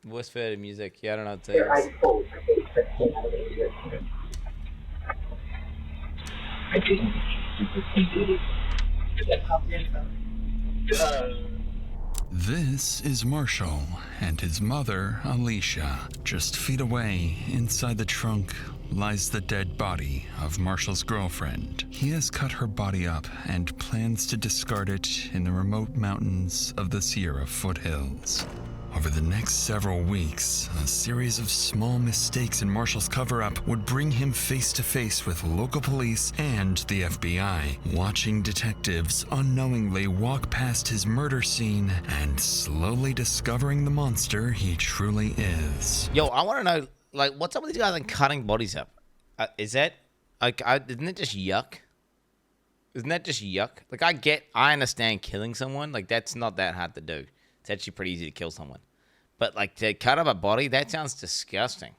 Voice for music. Yeah, I don't know what to Their eyes say. closed. They came out of the I just This is Marshall and his mother, Alicia. Just feet away, inside the trunk, lies the dead body of Marshall's girlfriend. He has cut her body up and plans to discard it in the remote mountains of the Sierra foothills. Over the next several weeks, a series of small mistakes in Marshall's cover-up would bring him face to face with local police and the FBI, watching detectives unknowingly walk past his murder scene and slowly discovering the monster he truly is. Yo, I want to know, like, what's up with these guys like cutting bodies up? Is that, like, isn't it just yuck? Isn't that just yuck? Like, I understand killing someone. Like, that's not that hard to do. It's actually pretty easy to kill someone. But, like, to cut up a body, that sounds disgusting.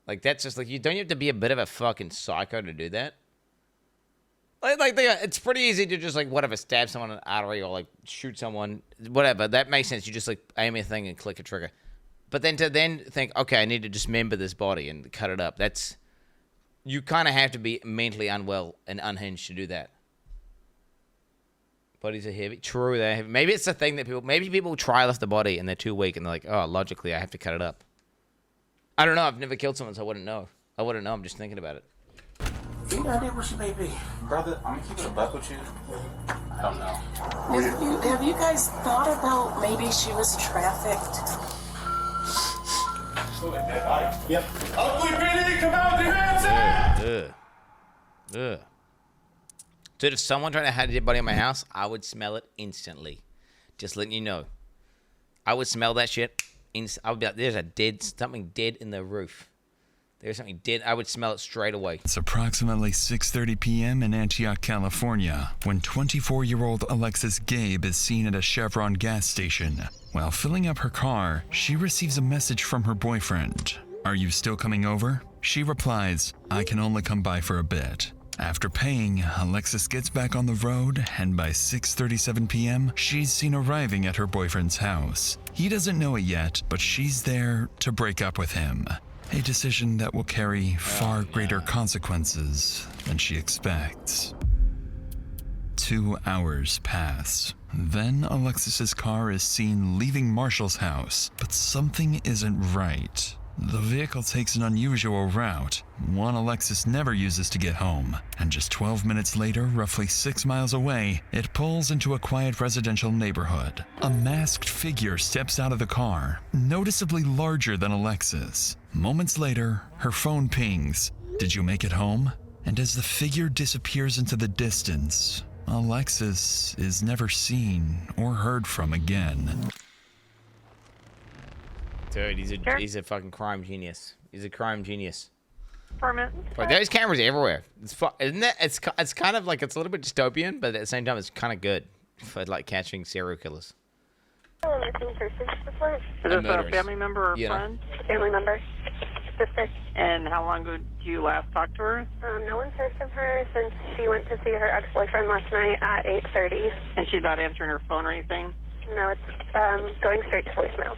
Like, that's just, like, don't you have to be a bit of a fucking psycho to do that? It's pretty easy to just, like, whatever, stab someone in an artery or, like, shoot someone. Whatever, that makes sense. You just, like, aim a thing and click a trigger. But then to think, okay, I need to dismember this body and cut it up, that's... You kind of have to be mentally unwell and unhinged to do that. Bodies are heavy. True, they're heavy. Maybe it's the thing that people try lift the body and they're too weak and they're like, oh, logically I have to cut it up. I don't know. I've never killed someone, so I wouldn't know. I'm just thinking about it. You know where she may be. Brother, I'm gonna keep it a buck with you. I don't know. Have you guys thought about maybe she was trafficked? Yep. Ugly PD, come out with your hands up! Ugh. Dude, if someone tried to have a dead body in my house, I would smell it instantly. Just letting you know. I would smell that shit. I would be like, there's something dead in the roof. There's something dead. I would smell it straight away. It's approximately 6:30 p.m. in Antioch, California, when 24-year-old Alexis Gabe is seen at a Chevron gas station. While filling up her car, she receives a message from her boyfriend. "Are you still coming over?" She replies, "I can only come by for a bit." After paying, Alexis gets back on the road, and by 6:37 p.m., she's seen arriving at her boyfriend's house. He doesn't know it yet, but she's there to break up with him. A decision that will carry far greater consequences than she expects. 2 hours pass. Then Alexis's car is seen leaving Marshall's house, but something isn't right. The vehicle takes an unusual route, one Alexis never uses to get home, and just 12 minutes later, roughly 6 miles away, it pulls into a quiet residential neighborhood. A masked figure steps out of the car, noticeably larger than Alexis. Moments later, her phone pings, "Did you make it home?" And as the figure disappears into the distance, Alexis is never seen or heard from again. Dude, he's a fucking crime genius. He's a crime genius. Permit. Like, there's cameras everywhere. Isn't it? It's kind of like, it's a little bit dystopian, but at the same time, it's kind of good for like catching serial killers. Missing person report. Is And this a murderers. family member or You know. friend? Family member. Sister. And how long ago did you last talk to her? No one's heard from her since she went to see her ex-boyfriend last night at 8:30. And she's not answering her phone or anything? No, it's going straight to voicemail.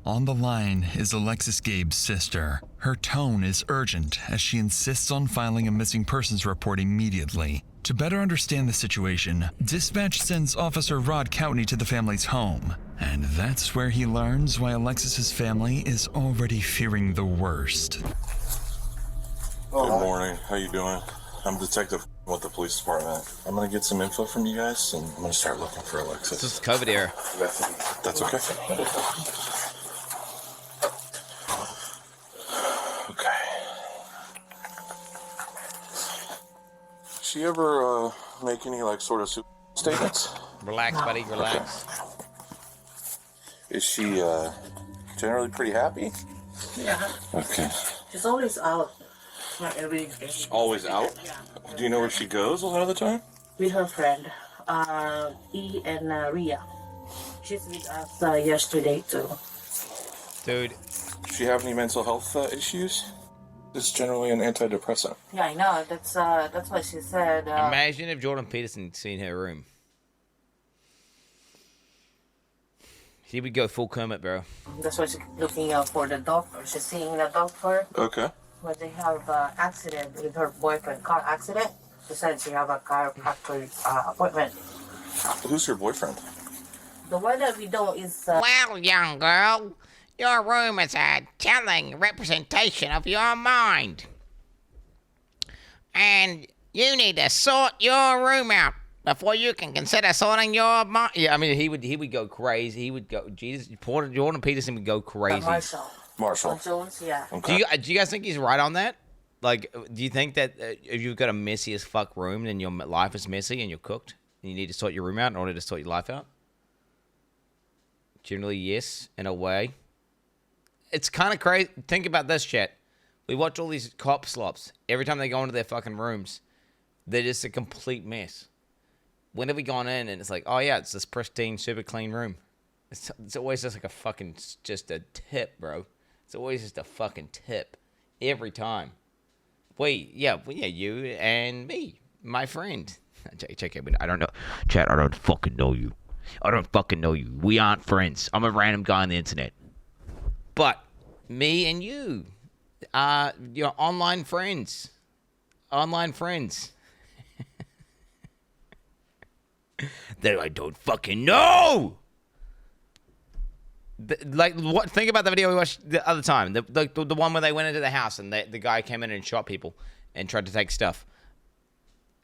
On the line is Alexis Gabe's sister. Her tone is urgent as she insists on filing a missing persons report immediately. To better understand the situation, dispatch sends Officer Rod Coutney to the family's home. And that's where he learns why Alexis's family is already fearing the worst. Good morning. How you doing? I'm Detective with the police department. I'm gonna get some info from you guys, and I'm gonna start looking for Alexis. This is COVID era. That's okay. Okay. She ever make any like sort of statements? Relax, buddy. Relax. Is she generally pretty happy? Yeah. Okay. She's always out. Not every day. Always out? Do you know where she goes a lot of the time? With her friend, E and Ria. She's with us yesterday too. Dude. Does she have any mental health issues? It's generally an antidepressant. Yeah, I know. That's what she said. Imagine if Jordan Peterson seen her room. He would go full Kermit, bro. That's why she's looking out for the doctor. She's seeing the doctor. Okay. When they have an accident with her boyfriend, car accident. She said she have a chiropractor appointment. Who's your boyfriend? The one that we know is Well, young girl, your room is a telling representation of your mind. And you need to sort your room out before you can consider sorting your mind. Yeah, I mean, he would go crazy. He would go, Jesus, Jordan Peterson would go crazy. Marshall Jones, yeah. Okay. Do you guys think he's right on that? Like, do you think that if you've got a messy as fuck room, then your life is messy and you're cooked, and you need to sort your room out in order to sort your life out? Generally, yes, in a way. It's kind of crazy. Think about this, chat. We watch all these cop slops. Every time they go into their fucking rooms, they're just a complete mess. When have we gone in and it's like, oh yeah, it's this pristine, super clean room? It's always just like a fucking, just a tip, bro. It's always just a fucking tip. Every time. You and me, my friend. Check it, I don't know. Chat, I don't fucking know you. I don't fucking know you. We aren't friends. I'm a random guy on the internet. But me and you are your online friends. Online friends. That I don't fucking know. What? Think about the video we watched the other time. The one where they went into the house and the guy came in and shot people and tried to take stuff.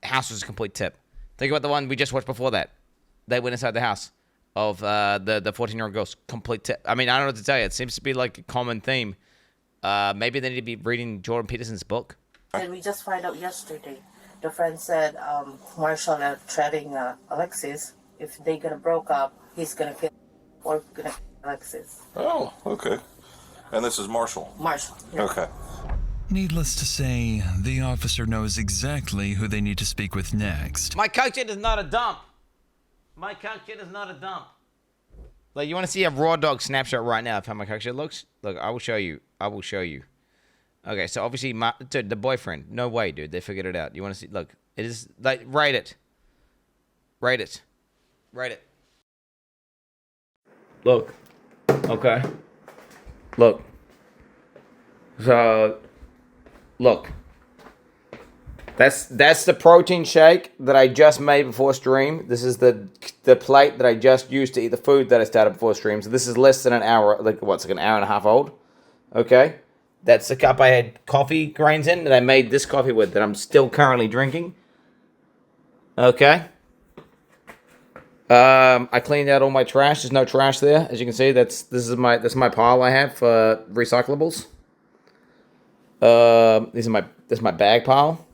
House was a complete tip. Think about the one we just watched before that. They went inside the house of the 14-year-old girl. Complete tip. I mean, I don't know what to tell you. It seems to be like a common theme. Maybe they need to be reading Jordan Peterson's book. And we just found out yesterday. The friend said Marshall threatening Alexis. If they gonna broke up, he's gonna kill or gonna kill Alexis. Oh, okay. And this is Marshall. Marshall. Yeah. Okay. Needless to say, the officer knows exactly who they need to speak with next. My coach is not a dump. My coach is not a dump. Like, you want to see a raw dog snapshot right now of how my coach looks? Look, I will show you. Okay, so obviously, dude, the boyfriend. No way, dude. They figured it out. You want to see? Look, it is like rate it. Look. Okay. Look. So, look. That's the protein shake that I just made before stream. This is the plate that I just used to eat the food that I started before stream. So this is less than an hour, like an hour and a half old. Okay. That's the cup I had coffee grains in that I made this coffee with that I'm still currently drinking. Okay. I cleaned out all my trash. There's no trash there. As you can see, this is my pile I have for recyclables. This is my bag pile.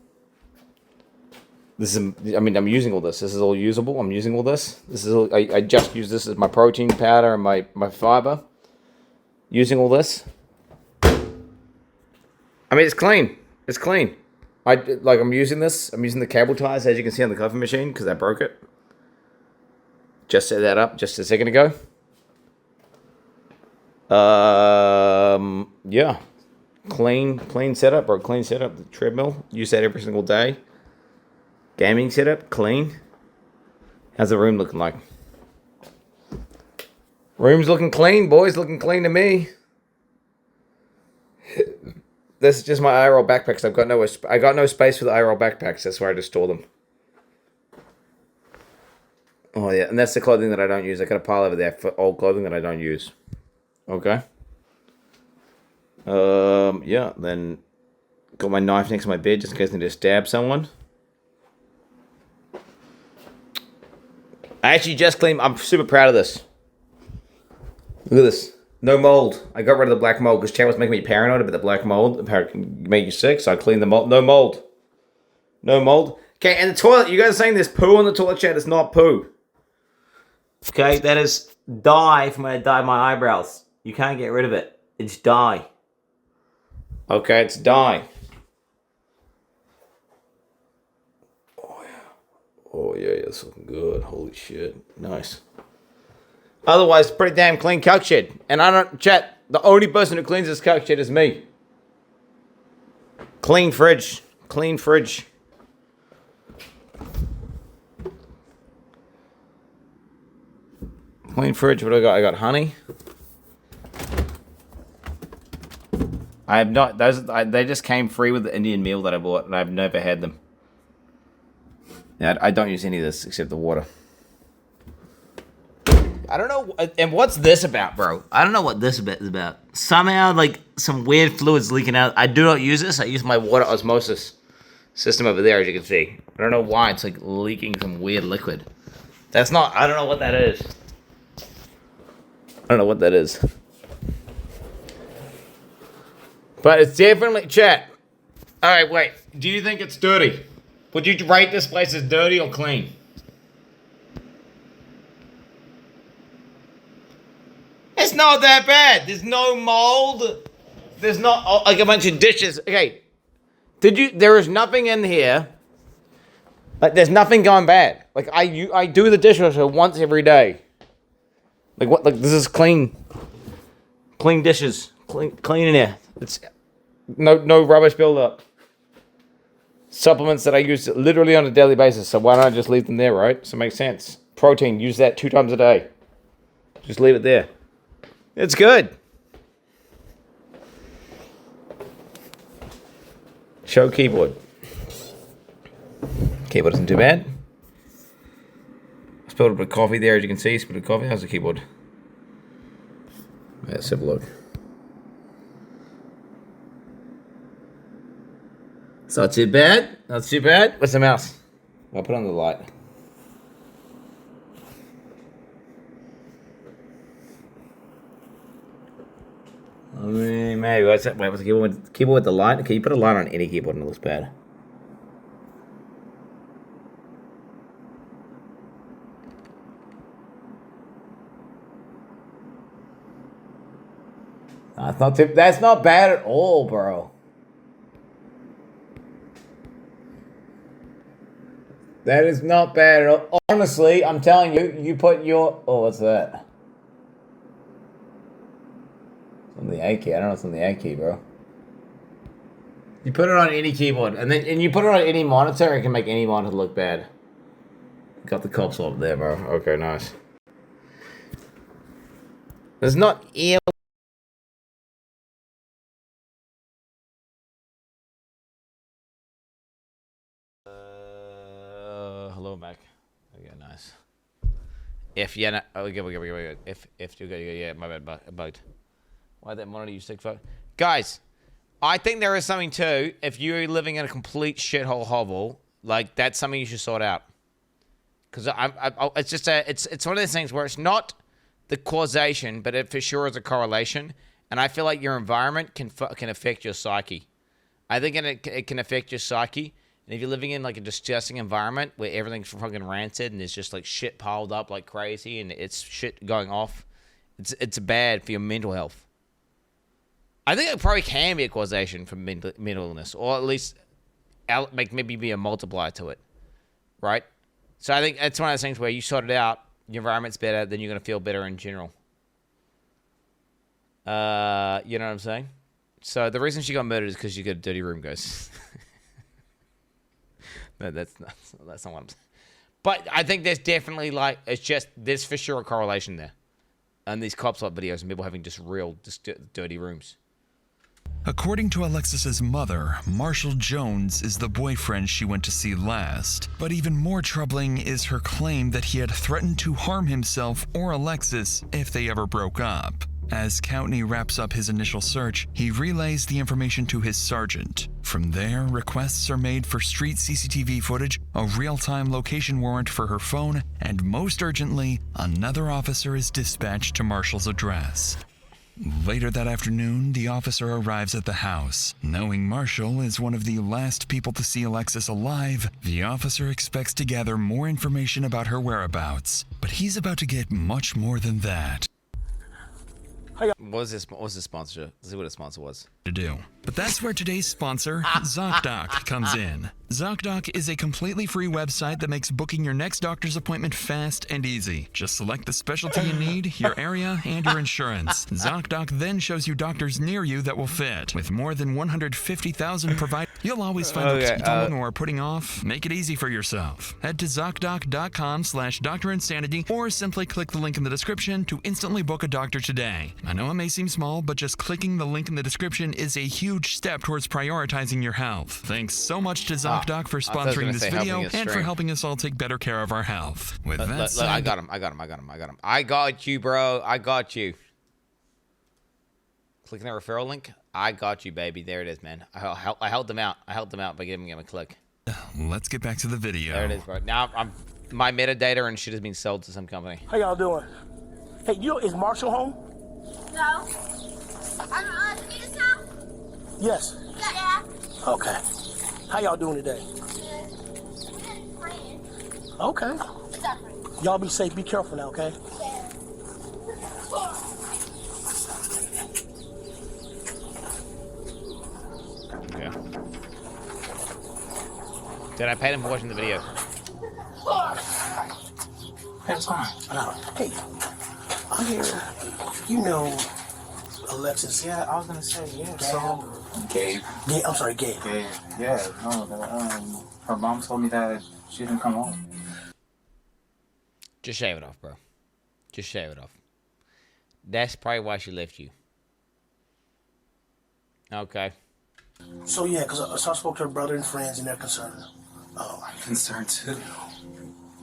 I'm using all this. This is all usable. I'm using all this. I just use this as my protein powder and my fiber. Using all this. I mean, it's clean. It's clean. I'm using this. I'm using the cable ties, as you can see on the coffee machine, because I broke it. Just set that up just a second ago. Yeah. Clean setup, bro. Clean setup. The treadmill. Use that every single day. Gaming setup. Clean. How's the room looking like? Room's looking clean, boys. Looking clean to me. This is just my IRL backpacks. I got no space for the IRL backpacks. That's where I just store them. Oh yeah, and that's the clothing that I don't use. I got a pile over there for old clothing that I don't use. Okay. Yeah. Then got my knife next to my bed just in case I need to stab someone. I actually just cleaned. I'm super proud of this. Look at this. No mold. I got rid of the black mold because Chad was making me paranoid about the black mold. Apparently it can make you sick, so I cleaned the mold. No mold. No mold. Okay, and the toilet. You guys are saying there's poo on the toilet, Chad? It's not poo. Okay, that is dye from when I dyed my eyebrows. You can't get rid of it. It's dye. Okay, it's dye. Oh yeah, it's looking good. Holy shit. Nice. Otherwise, pretty damn clean couch shed. And I don't, chat, the only person who cleans this couch shed is me. Clean fridge. Clean fridge. Clean fridge. What do I got? I got honey. I have not. They just came free with the Indian meal that I bought, and I've never had them. Yeah, I don't use any of this except the water. I don't know. And what's this about, bro? I don't know what this is about. Somehow, like, some weird fluids leaking out. I do not use this. I use my water osmosis system over there, as you can see. I don't know why it's, like, leaking some weird liquid. That's not... I don't know what that is. I don't know what that is. But it's definitely... Chat. Alright, wait. Do you think it's dirty? Would you rate this place as dirty or clean? It's not that bad. There's no mold. There's not like a bunch of dishes. Okay. There is nothing in here. Like, there's nothing going bad. Like, I do the dishwasher once every day. Like, what? Like, this is clean. Clean dishes. Clean in here. It's no rubbish buildup. Supplements that I use literally on a daily basis. So why not just leave them there, right? So it makes sense. Protein. Use that 2 times a day. Just leave it there. It's good. Show keyboard. Keyboard isn't too bad. I spilled a bit of coffee there, as you can see. Spilled a coffee. How's the keyboard? Let's have a look. It's not too bad. Not too bad. What's the mouse? I'll put on the light. I mean, maybe. What's that? Wait, what's the keyboard with the light? Okay, you put a light on any keyboard and it looks bad. That's not bad at all, bro. That is not bad at all. Honestly, I'm telling you, you put your... Oh, what's that? It's on the A key. I don't know if it's on the A key, bro. You put it on any keyboard, and you put it on any monitor, it can make any monitor look bad. Got the cops up there, bro. Okay, nice. There's not ear... hello, Mac. Okay, nice. If yeah, no, oh, we good. If you go, yeah, my bad, bugged. Why that monitor you stick for? Guys, I think there is something too. If you're living in a complete shithole hovel, like, that's something you should sort out. Because it's just it's one of those things where it's not the causation, but it for sure is a correlation. And I feel like your environment can affect your psyche. I think it can affect your psyche. And if you're living in, like, a disgusting environment where everything's fucking rancid and there's just, like, shit piled up like crazy and it's shit going off, it's bad for your mental health. I think it probably can be a causation for mental illness, or at least maybe be a multiplier to it, right? So I think it's one of those things where you sort it out, your environment's better, then you're going to feel better in general. You know what I'm saying? So the reason she got murdered is because she got a dirty room, guys. No, that's not what I'm saying. But I think there's definitely, like, there's for sure a correlation there. And these cops lot videos and people having just dirty rooms. According to Alexis's mother, Marshall Jones is the boyfriend she went to see last. But even more troubling is her claim that he had threatened to harm himself or Alexis if they ever broke up. As Coutney wraps up his initial search, he relays the information to his sergeant. From there, requests are made for street CCTV footage, a real-time location warrant for her phone, and most urgently, another officer is dispatched to Marshall's address. Later that afternoon, the officer arrives at the house. Knowing Marshall is one of the last people to see Alexis alive, the officer expects to gather more information about her whereabouts. But he's about to get much more than that. What was the sponsor? Let's see what the sponsor was. To do. But that's where today's sponsor, ZocDoc, comes in. ZocDoc is a completely free website that makes booking your next doctor's appointment fast and easy. Just select the specialty you need, your area, and your insurance. ZocDoc then shows you doctors near you that will fit. With more than 150,000 providers, You'll always find the people who are putting off. Make it easy for yourself. Head to ZocDoc.com/DrInsanity or simply click the link in the description to instantly book a doctor today. I know it may seem small, but just clicking the link in the description is a huge step towards prioritizing your health. Thanks so much to ZocDoc for sponsoring this video and for helping us all take better care of our health. With that said, I got him. I got you, bro. I got you. Clicking the referral link. I got you, baby. There it is, man. I held them out. I held them out by giving him a click. Let's get back to the video. There it is, bro. Now my metadata and shit has been sold to some company. How y'all doing? Hey, is Marshall home? No. Peter's house? Yes. Yeah. Okay. How y'all doing today? Okay. Y'all be safe. Be careful now, okay? Yeah. Did I pay them for watching the video? Hey, what's going on? Hey, I hear you know Alexis. Yeah, I was gonna say, yeah. Gabe. So, Gabe. I'm sorry, Gabe. Gabe. Yeah, no, her mom told me that she didn't come home. Just shave it off, bro. Just shave it off. That's probably why she left you. Okay. So yeah, because I spoke to her brother and friends, and they're concerned. I'm concerned too.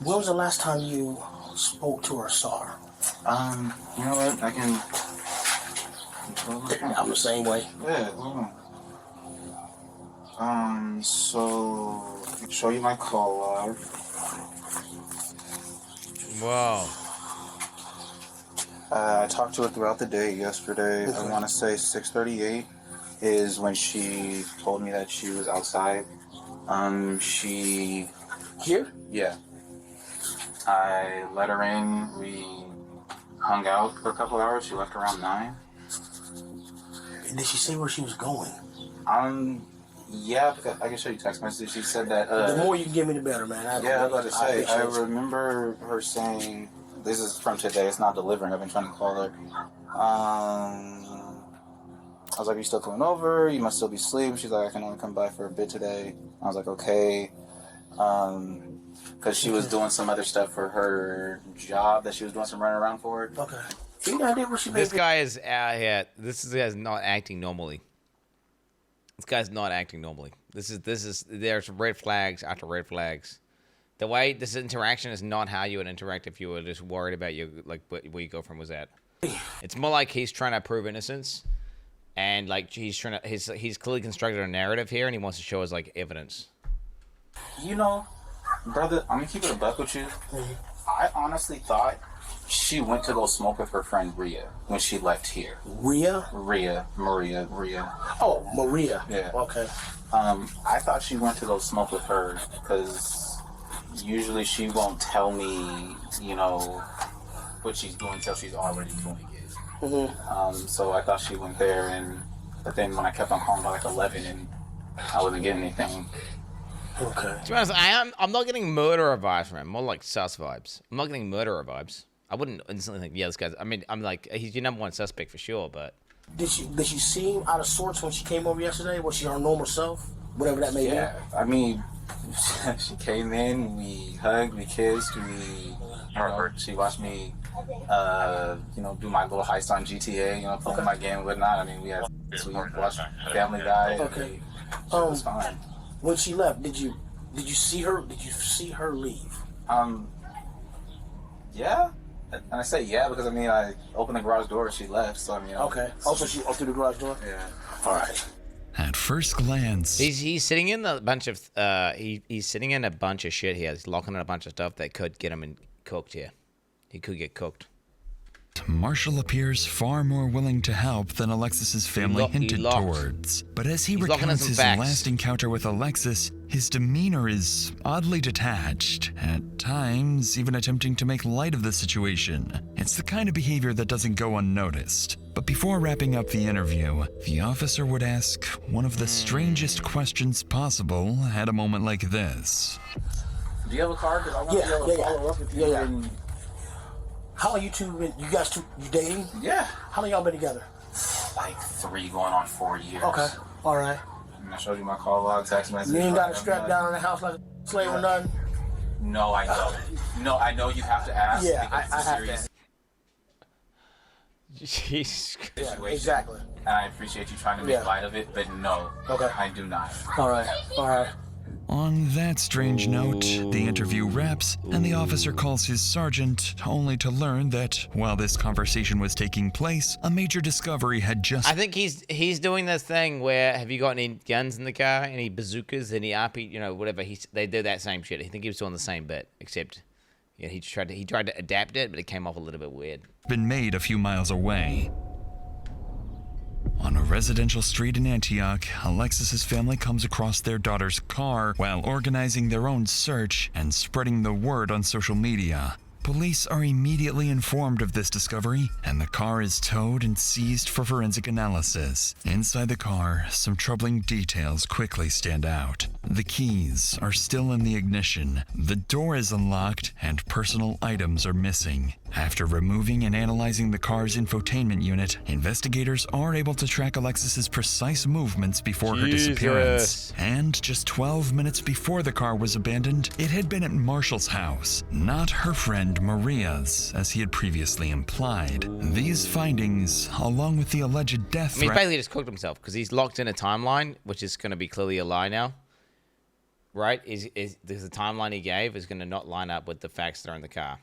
When was the last time you spoke to her or saw her? You know what? I can. I'm the same way. Yeah, hold on. So I can show you my call log. Whoa. I talked to her throughout the day yesterday. I want to say 6:38 is when she told me that she was outside. She... Here? Yeah. I let her in. We hung out for a couple hours. She left around 9. Did she say where she was going? Yeah, I can show you text messages. She said that... the more you give me, the better, man. I was about to say, I remember her saying... This is from today. It's not delivering. I've been trying to call her. I was like, you still coming over? You must still be asleep. She's like, I can only come by for a bit today. I was like, okay. Because she was doing some other stuff for her job that she was doing some running around for. Okay. You know, where she This guy is this guy's not acting normally. This guy's not acting normally. There's red flags after red flags. The way this interaction is not how you would interact if you were just worried about where you go from was at. It's more like he's trying to prove innocence. And like he's clearly constructed a narrative here, and he wants to show us like evidence. You know, brother, I'm gonna keep it a buck with you. I honestly thought she went to go smoke with her friend Rhea when she left here. Maria. Oh, Maria. Yeah. Okay. I thought she went to go smoke with her because usually she won't tell me, you know, what she's doing until she's already doing it. So I thought she went there, but then when I kept on calling by like 11 and I wasn't getting anything. Okay. To be honest, I'm not getting murderer vibes from him. More like sus vibes. I'm not getting murderer vibes. I wouldn't instantly think, yeah, this guy's. I mean, I'm like, he's your number one suspect for sure, but. Did she seem out of sorts when she came over yesterday? Was she her normal self? Whatever that may be. Yeah, I mean, she came in, we hugged, we kissed, she watched me, do my little heist on GTA, playing my game and whatnot. I mean, we watched Family Guy. Okay. It was fine. When she left, did you see her? Did you see her leave? Yeah. And I say yeah because I opened the garage door and she left. So Okay. Also, she opened the garage door. Yeah. All right. At first glance, he's sitting in a bunch of he's sitting in a bunch of shit here. He's locking in a bunch of stuff that could get him cooked here. He could get cooked. Marshall appears far more willing to help than Alexis's family hinted towards. But as he recounts his last encounter with Alexis, his demeanor is oddly detached, at times even attempting to make light of the situation. It's the kind of behavior that doesn't go unnoticed. But before wrapping up the interview, the officer would ask one of the strangest questions possible at a moment like this. Do you have a car? Because I want to follow up with you. Yeah. How long you dating? Yeah. How long y'all been together? Like 3 going on 4 years. Okay. All right. I showed you my call log, text message. You ain't got to strap down in the house like a slave or nothing. No, I know. No, I know you have to ask. Yeah, because it's I a have serious to. Jesus. Yeah, situation. exactly. And I appreciate you trying to make light of it, but no, Okay. I do not. All right. On that strange note, the interview wraps, and the officer calls his sergeant, only to learn that while this conversation was taking place, a major discovery had just... I think he's doing this thing where, have you got any guns in the car, any bazookas, any RP, you know, whatever. They do that same shit. I think he was doing the same bit, except yeah, he tried to adapt it, but it came off a little bit weird. ...been made a few miles away. On a residential street in Antioch, Alexis's family comes across their daughter's car while organizing their own search and spreading the word on social media. Police are immediately informed of this discovery, and the car is towed and seized for forensic analysis. Inside the car, some troubling details quickly stand out. The keys are still in the ignition, the door is unlocked, and personal items are missing. After removing and analyzing the car's infotainment unit, investigators are able to track Alexis's precise movements before her disappearance. And just 12 minutes before the car was abandoned, it had been at Marshall's house, not her friend Maria's, as he had previously implied. These findings, along with the alleged death He's threat... basically just cooked himself because he's locked in a timeline, which is going to be clearly a lie now. Right? The timeline he gave is going to not line up with the facts that are in the car.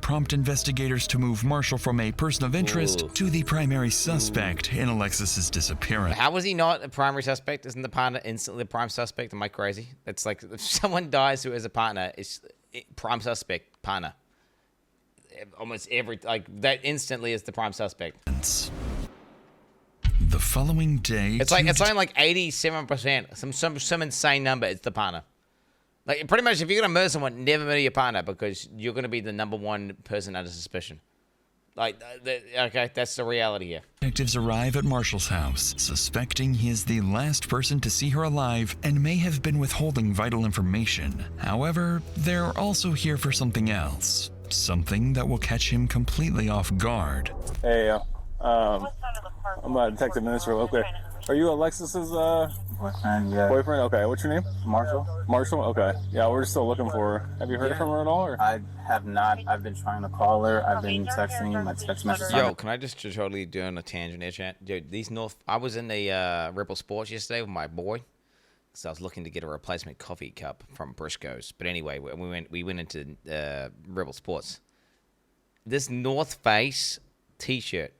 Prompt investigators to move Marshall from a person of interest to the primary suspect in Alexis's disappearance. How was he not a primary suspect? Isn't the partner instantly a prime suspect? Am I crazy? It's like if someone dies who is a partner, it's prime suspect partner. Almost every, like, that instantly is the prime suspect. The following day... It's only like 87%. Some insane number. It's the partner. Like, pretty much, if you're going to murder someone, never murder your partner because you're going to be the number one person under suspicion. Like, okay, that's the reality here. Detectives arrive at Marshall's house, suspecting he is the last person to see her alive and may have been withholding vital information. However, they're also here for something else. Something that will catch him completely off guard. Hey, I'm a detective minister. Okay. Are you Alexis's boyfriend? Yeah. Boyfriend? Okay. What's your name? Marshall. Marshall? Okay. Yeah, we're still looking for her. Have you heard from her at all? Or? I have not. I've been trying to call her. I've been texting. My text messages. Yo, can I just totally do on a tangent here, chat? Dude, I was in the Rebel Sports yesterday with my boy. So I was looking to get a replacement coffee cup from Briscoe's. But anyway, we went into Rebel Sports. This North Face t-shirt,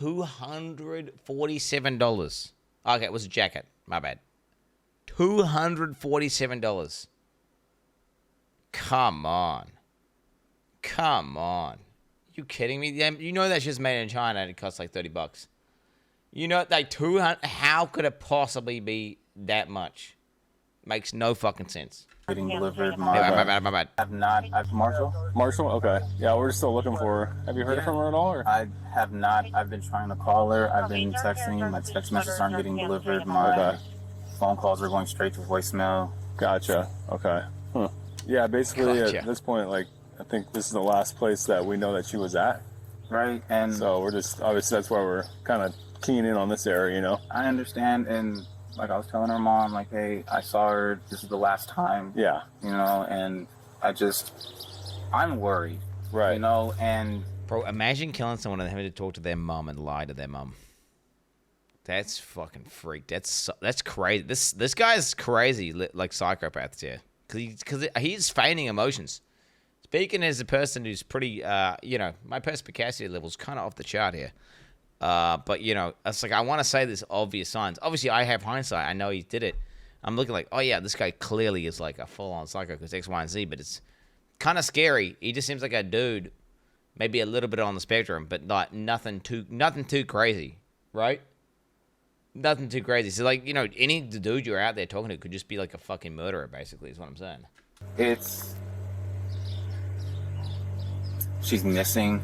$247. Okay, it was a jacket. My bad. $247. Come on. You kidding me? You know that shit's made in China and it costs like $30. You know, like 200. How could it possibly be that much? Makes no fucking sense. Getting delivered. My bad. I've not. Marshall. Marshall. Okay. Yeah, we're still looking for her. Have you heard from her at all? Or? I have not. I've been trying to call her. I've been texting. My text messages aren't getting delivered. My phone calls are going straight to voicemail. Gotcha. Okay. Yeah. Basically, Gotcha. at this point, like, I think this is the last place that we know that she was at. Right. And so we're just obviously that's why we're kind of keying in on this area, you know. I understand, and like I was telling her mom, like, hey, I saw her. This is the last time. Yeah. You know, and I'm worried. Right. You know, and bro, imagine killing someone and having to talk to their mom and lie to their mom. That's fucking freak. That's crazy. This guy's crazy, like psychopaths here, because he's feigning emotions. Speaking as a person who's pretty, my perspicacity level's kind of off the chart here. But, you know, it's like I want to say there's obvious signs. Obviously, I have hindsight. I know he did it. I'm looking like, oh, yeah, this guy clearly is like a full-on psycho because X, Y, and Z. But it's kind of scary. He just seems like a dude, maybe a little bit on the spectrum, but like nothing too crazy, right? Nothing too crazy. So, like, you know, any dude you're out there talking to could just be like a fucking murderer, basically, is what I'm saying. She's missing.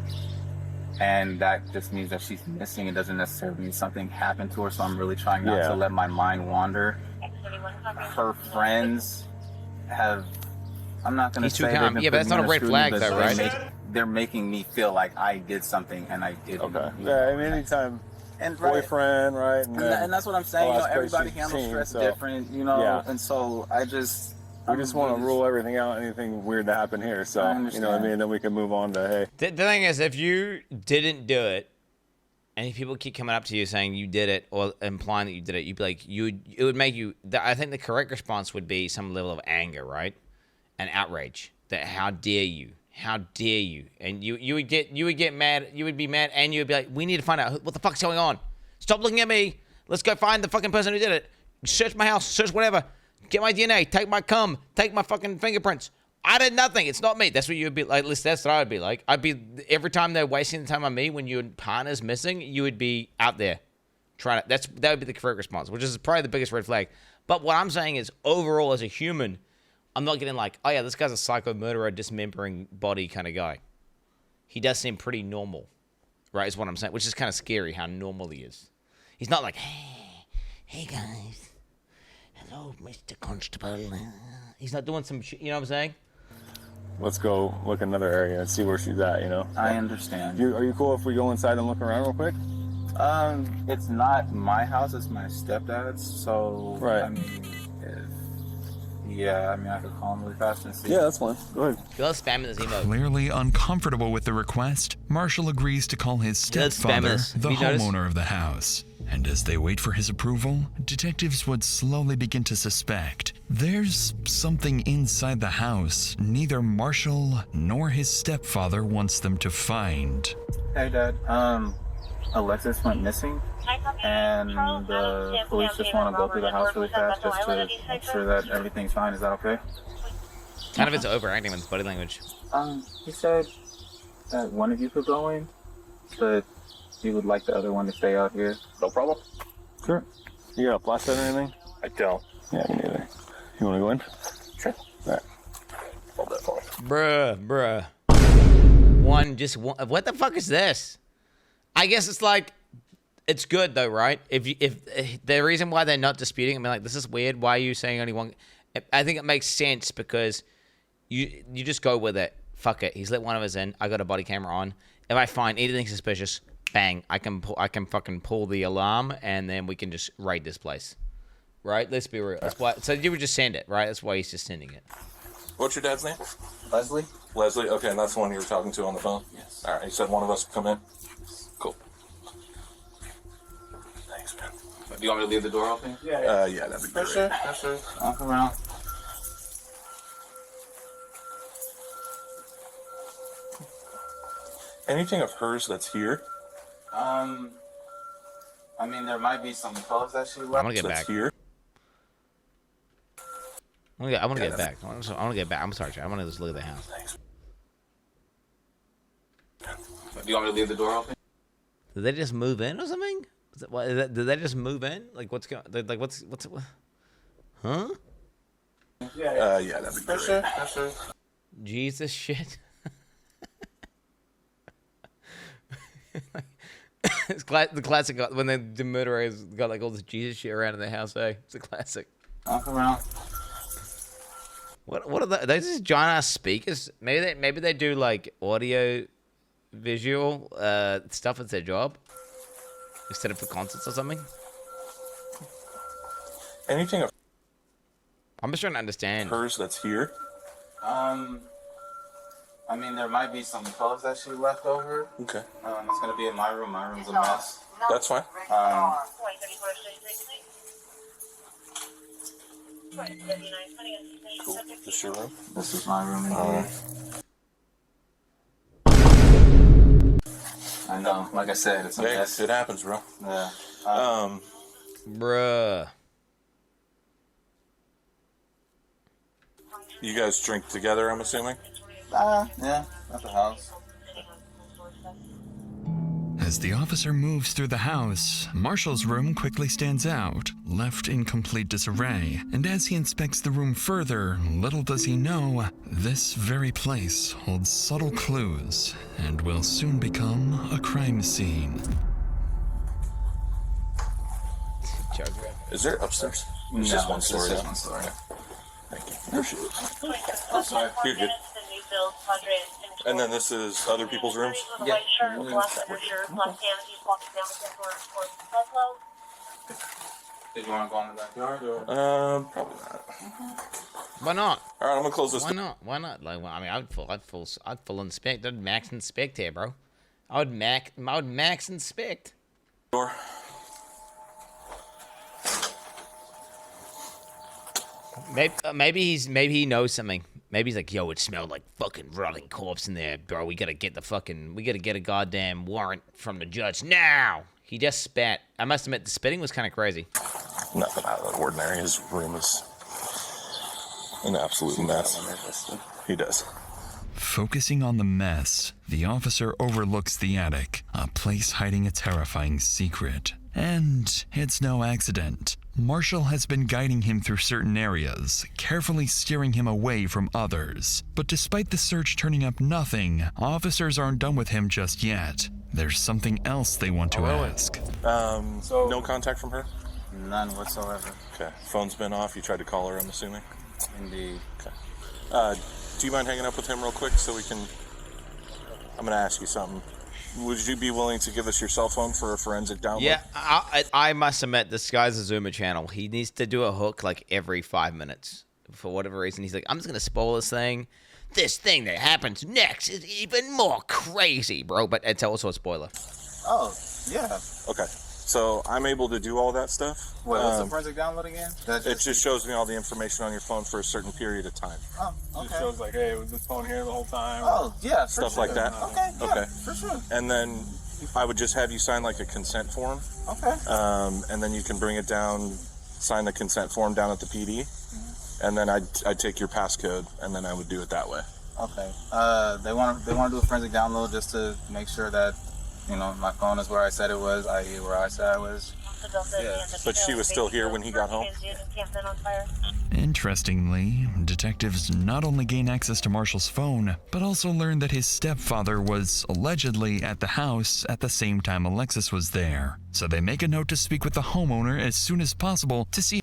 And that just means that she's missing. It doesn't necessarily mean something happened to her. So I'm really trying not to let my mind wander. Her friends have, I'm not going to say they've been yeah, but that's not a red flag, though, right? They're making me feel like I did something and I didn't. Okay. Yeah, I mean, anytime and boyfriend, right? And that's what I'm saying. You know, everybody handles stress different, you know. Yeah. And so we just want to rule everything out, anything weird to happen here. So you know what I mean. Then we can move on to hey. The thing is, if you didn't do it, and if people keep coming up to you saying you did it or implying that you did it, you'd be like, it would make you. I think the correct response would be some level of anger, right, and outrage. That how dare you? How dare you? And you would get mad. You would be mad, and you would be like, we need to find out what the fuck's going on. Stop looking at me. Let's go find the fucking person who did it. Search my house. Search whatever. Get my DNA. Take my cum. Take my fucking fingerprints. I did nothing. It's not me. That's what you would be like. At least that's what I would be like. I'd be every time they're wasting the time on me when your partner's missing, you would be out there trying to. That would be the correct response, which is probably the biggest red flag. But what I'm saying is, overall, as a human, I'm not getting like, oh yeah, this guy's a psycho murderer, dismembering body kind of guy. He does seem pretty normal, right? Is what I'm saying, which is kind of scary how normal he is. He's not like, hey guys, hello, Mr. Constable. He's not doing some shit. You know what I'm saying? Let's go look another area and see where she's at, you know? I understand. Are you cool if we go inside and look around real quick? It's not my house, it's my stepdad's, so... Right. I mean, I could call him really fast and see. Yeah, that's fine. Go ahead. Go spam this email. Clearly uncomfortable with the request, Marshall agrees to call his stepfather the homeowner of the house. And as they wait for his approval, detectives would slowly begin to suspect there's something inside the house neither Marshall nor his stepfather wants them to find. Hey, Dad. Alexis went missing, and the police just want to go through the house really fast just to make sure that everything's fine. Is that okay? Kind of it's overacting with his body language. He said that one of you could go in, but he would like the other one to stay out here. No problem. Sure. You got a flashlight or anything? I don't. Yeah, me neither. You want to go in? Sure. All right. Hold that for me. Bruh. What the fuck is this? I guess it's like, it's good though, right? If the reason why they're not disputing, I mean, like, this is weird. Why are you saying only one? I think it makes sense because you just go with it. Fuck it. He's let one of us in. I got a body camera on. If I find anything suspicious, bang, I can fucking pull the alarm, and then we can just raid this place, right? Let's be real. That's why. So you would just send it, right? That's why he's just sending it. What's your dad's name? Leslie. Leslie. Okay, and that's the one you were talking to on the phone. Yes. All right. He said one of us would come in. Cool. Thanks, man. Do you want me to leave the door open? Yeah, that'd be great. Sure. Walk around. Anything of hers that's here? I mean, there might be some clothes that she left. I'm gonna get That's back. here. I want to get back. I want to get back. I'm sorry, I want to just look at the house. Thanks. Do you want me to leave the door open? Did they just move in or something? Did they just move in? Like what's going? Like what's? Huh? Yeah, that'd be great. Sure. Jesus shit. It's the classic when the murderers got like all this Jesus shit around in their house. Eh? It's a classic. Walk around. What are those? Just giant ass speakers? Maybe they do like audio, visual stuff as their job instead of for concerts or something. Anything of I'm just trying to understand. hers that's here? I mean, there might be some clothes that she left over. Okay. It's gonna be in my room. My room's a mess. That's fine. Cool. This is your room? This is my room in here. I know. Like I said, it's a Hey, mess. it happens, bro. Yeah. Bruh. You guys drink together, I'm assuming? Yeah. At the house. As the officer moves through the house, Marshall's room quickly stands out, left in complete disarray. And as he inspects the room further, little does he know, this very place holds subtle clues and will soon become a crime scene. Is there upstairs? It's just one story. Just one story. Thank you. Appreciate it. I'm sorry. You're good. And then this is other people's rooms? Yeah. White shirt, black undershirt, black pants. He's walking down the stairs towards Buffalo. Did you want to go in the backyard or? Probably not. Why not? All right, I'm gonna close this. Why not? Why not? Like, I mean, I'd full inspect. I'd max inspect here, bro. I would max inspect. Door. Maybe he knows something. Maybe he's like, yo, it smelled like fucking rotting corpse in there, bro. We gotta get a goddamn warrant from the judge now. He just spat. I must admit, the spitting was kind of crazy. Nothing out of the ordinary. His room is an absolute mess. He does. Focusing on the mess, the officer overlooks the attic, a place hiding a terrifying secret. And it's no accident. Marshall has been guiding him through certain areas, carefully steering him away from others. But despite the search turning up nothing, officers aren't done with him just yet. There's something else they want to ask. So no contact from her? None whatsoever. Okay. Phone's been off. You tried to call her, I'm assuming? Indeed. Okay. Do you mind hanging up with him real quick so we can... I'm going to ask you something. Would you be willing to give us your cell phone for a forensic download? Yeah, I must admit, this guy's a Zoomer channel. He needs to do a hook like every 5 minutes. For whatever reason, he's like, I'm just going to spoil this thing. This thing that happens next is even more crazy, bro. But it's also a spoiler. Oh, yeah. Okay. So I'm able to do all that stuff. What's the forensic download again? It just shows me all the information on your phone for a certain period of time. Oh, okay. It shows like, hey, was this phone here the whole time? Oh, yeah, for stuff sure. like that. Okay, yeah, okay, for sure. And then I would just have you sign like a consent form. Okay. And then you can bring it down, sign the consent form down at the PD, and then I'd take your passcode, and then I would do it that way. Okay. They want to do a forensic download just to make sure that, you know, my phone is where I said it was, i.e. where I said I was. Yeah. But she was still here when he got home? Interestingly, detectives not only gain access to Marshall's phone, but also learn that his stepfather was allegedly at the house at the same time Alexis was there. So they make a note to speak with the homeowner as soon as possible to see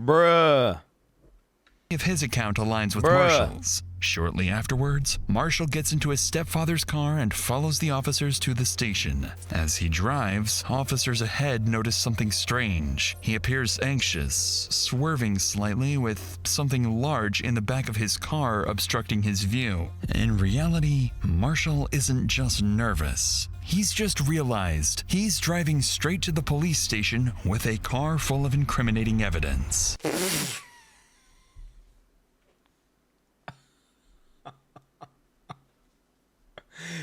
if his account aligns with Marshall's. Shortly afterwards, Marshall gets into his stepfather's car and follows the officers to the station. As he drives, officers ahead notice something strange. He appears anxious, swerving slightly with something large in the back of his car obstructing his view. In reality, Marshall isn't just nervous. He's just realized he's driving straight to the police station with a car full of incriminating evidence.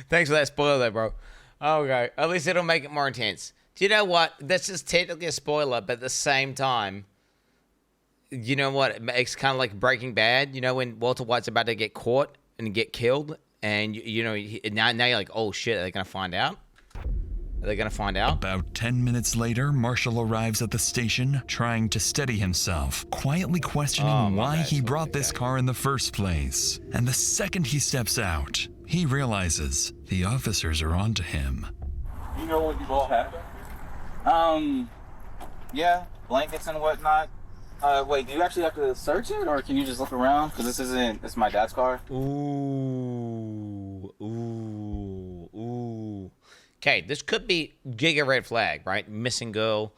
Thanks for that spoiler, bro. Okay, at least it'll make it more intense. Do you know what? This is technically a spoiler, but at the same time, you know what? It's kind of like Breaking Bad. You know when Walter White's about to get caught and get killed, and you know now you're like, oh shit, are they gonna find out? Are they gonna find out? About 10 minutes later, Marshall arrives at the station, trying to steady himself, quietly questioning why he brought this car in the first place. And the second he steps out, he realizes the officers are onto him. You know what you've all had? Yeah, blankets and whatnot. Wait, do you actually have to search it, or can you just look around? Because it's my dad's car. Ooh. Okay, this could be giga red flag, right? Missing girl,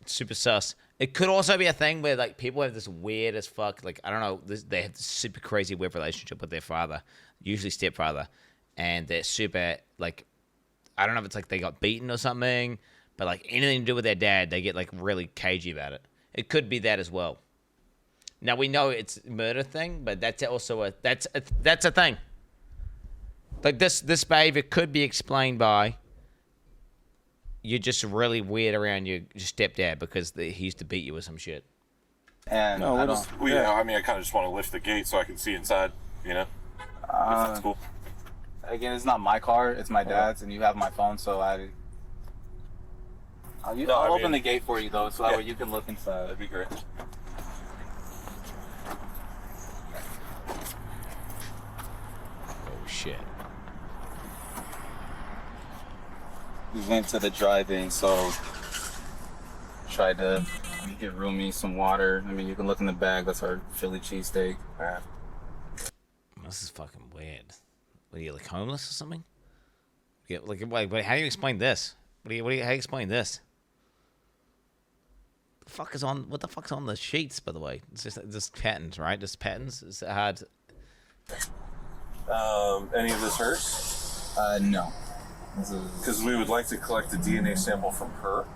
super sus. It could also be a thing where like people have this weird as fuck, like I don't know, they have this super crazy weird relationship with their father, usually stepfather, and they're super like, I don't know if it's like they got beaten or something, but like anything to do with their dad, they get like really cagey about it. It could be that as well. Now we know it's a murder thing, but that's also that's a thing. Like this behavior could be explained by you're just really weird around your stepdad because he used to beat you or some shit. And no, I mean, I kind of just want to lift the gate so I can see inside, you know? If that's cool. Again, it's not my car, it's my dad's, and you have my phone, so I'll open the gate for you, though, so that way you can look inside. That'd be great. Oh, shit. We went to the drive-in, so tried to get Rumi some water. I mean, you can look in the bag. That's our Philly cheesesteak. This is fucking weird. What are you, like, homeless or something? Yeah, like, wait, how do you explain this? How do you explain this? What the fuck's on the sheets, by the way? It's just patterns, right? Just patterns? Is it hard? Any of this hers? No. Because we would like to collect a DNA sample from her,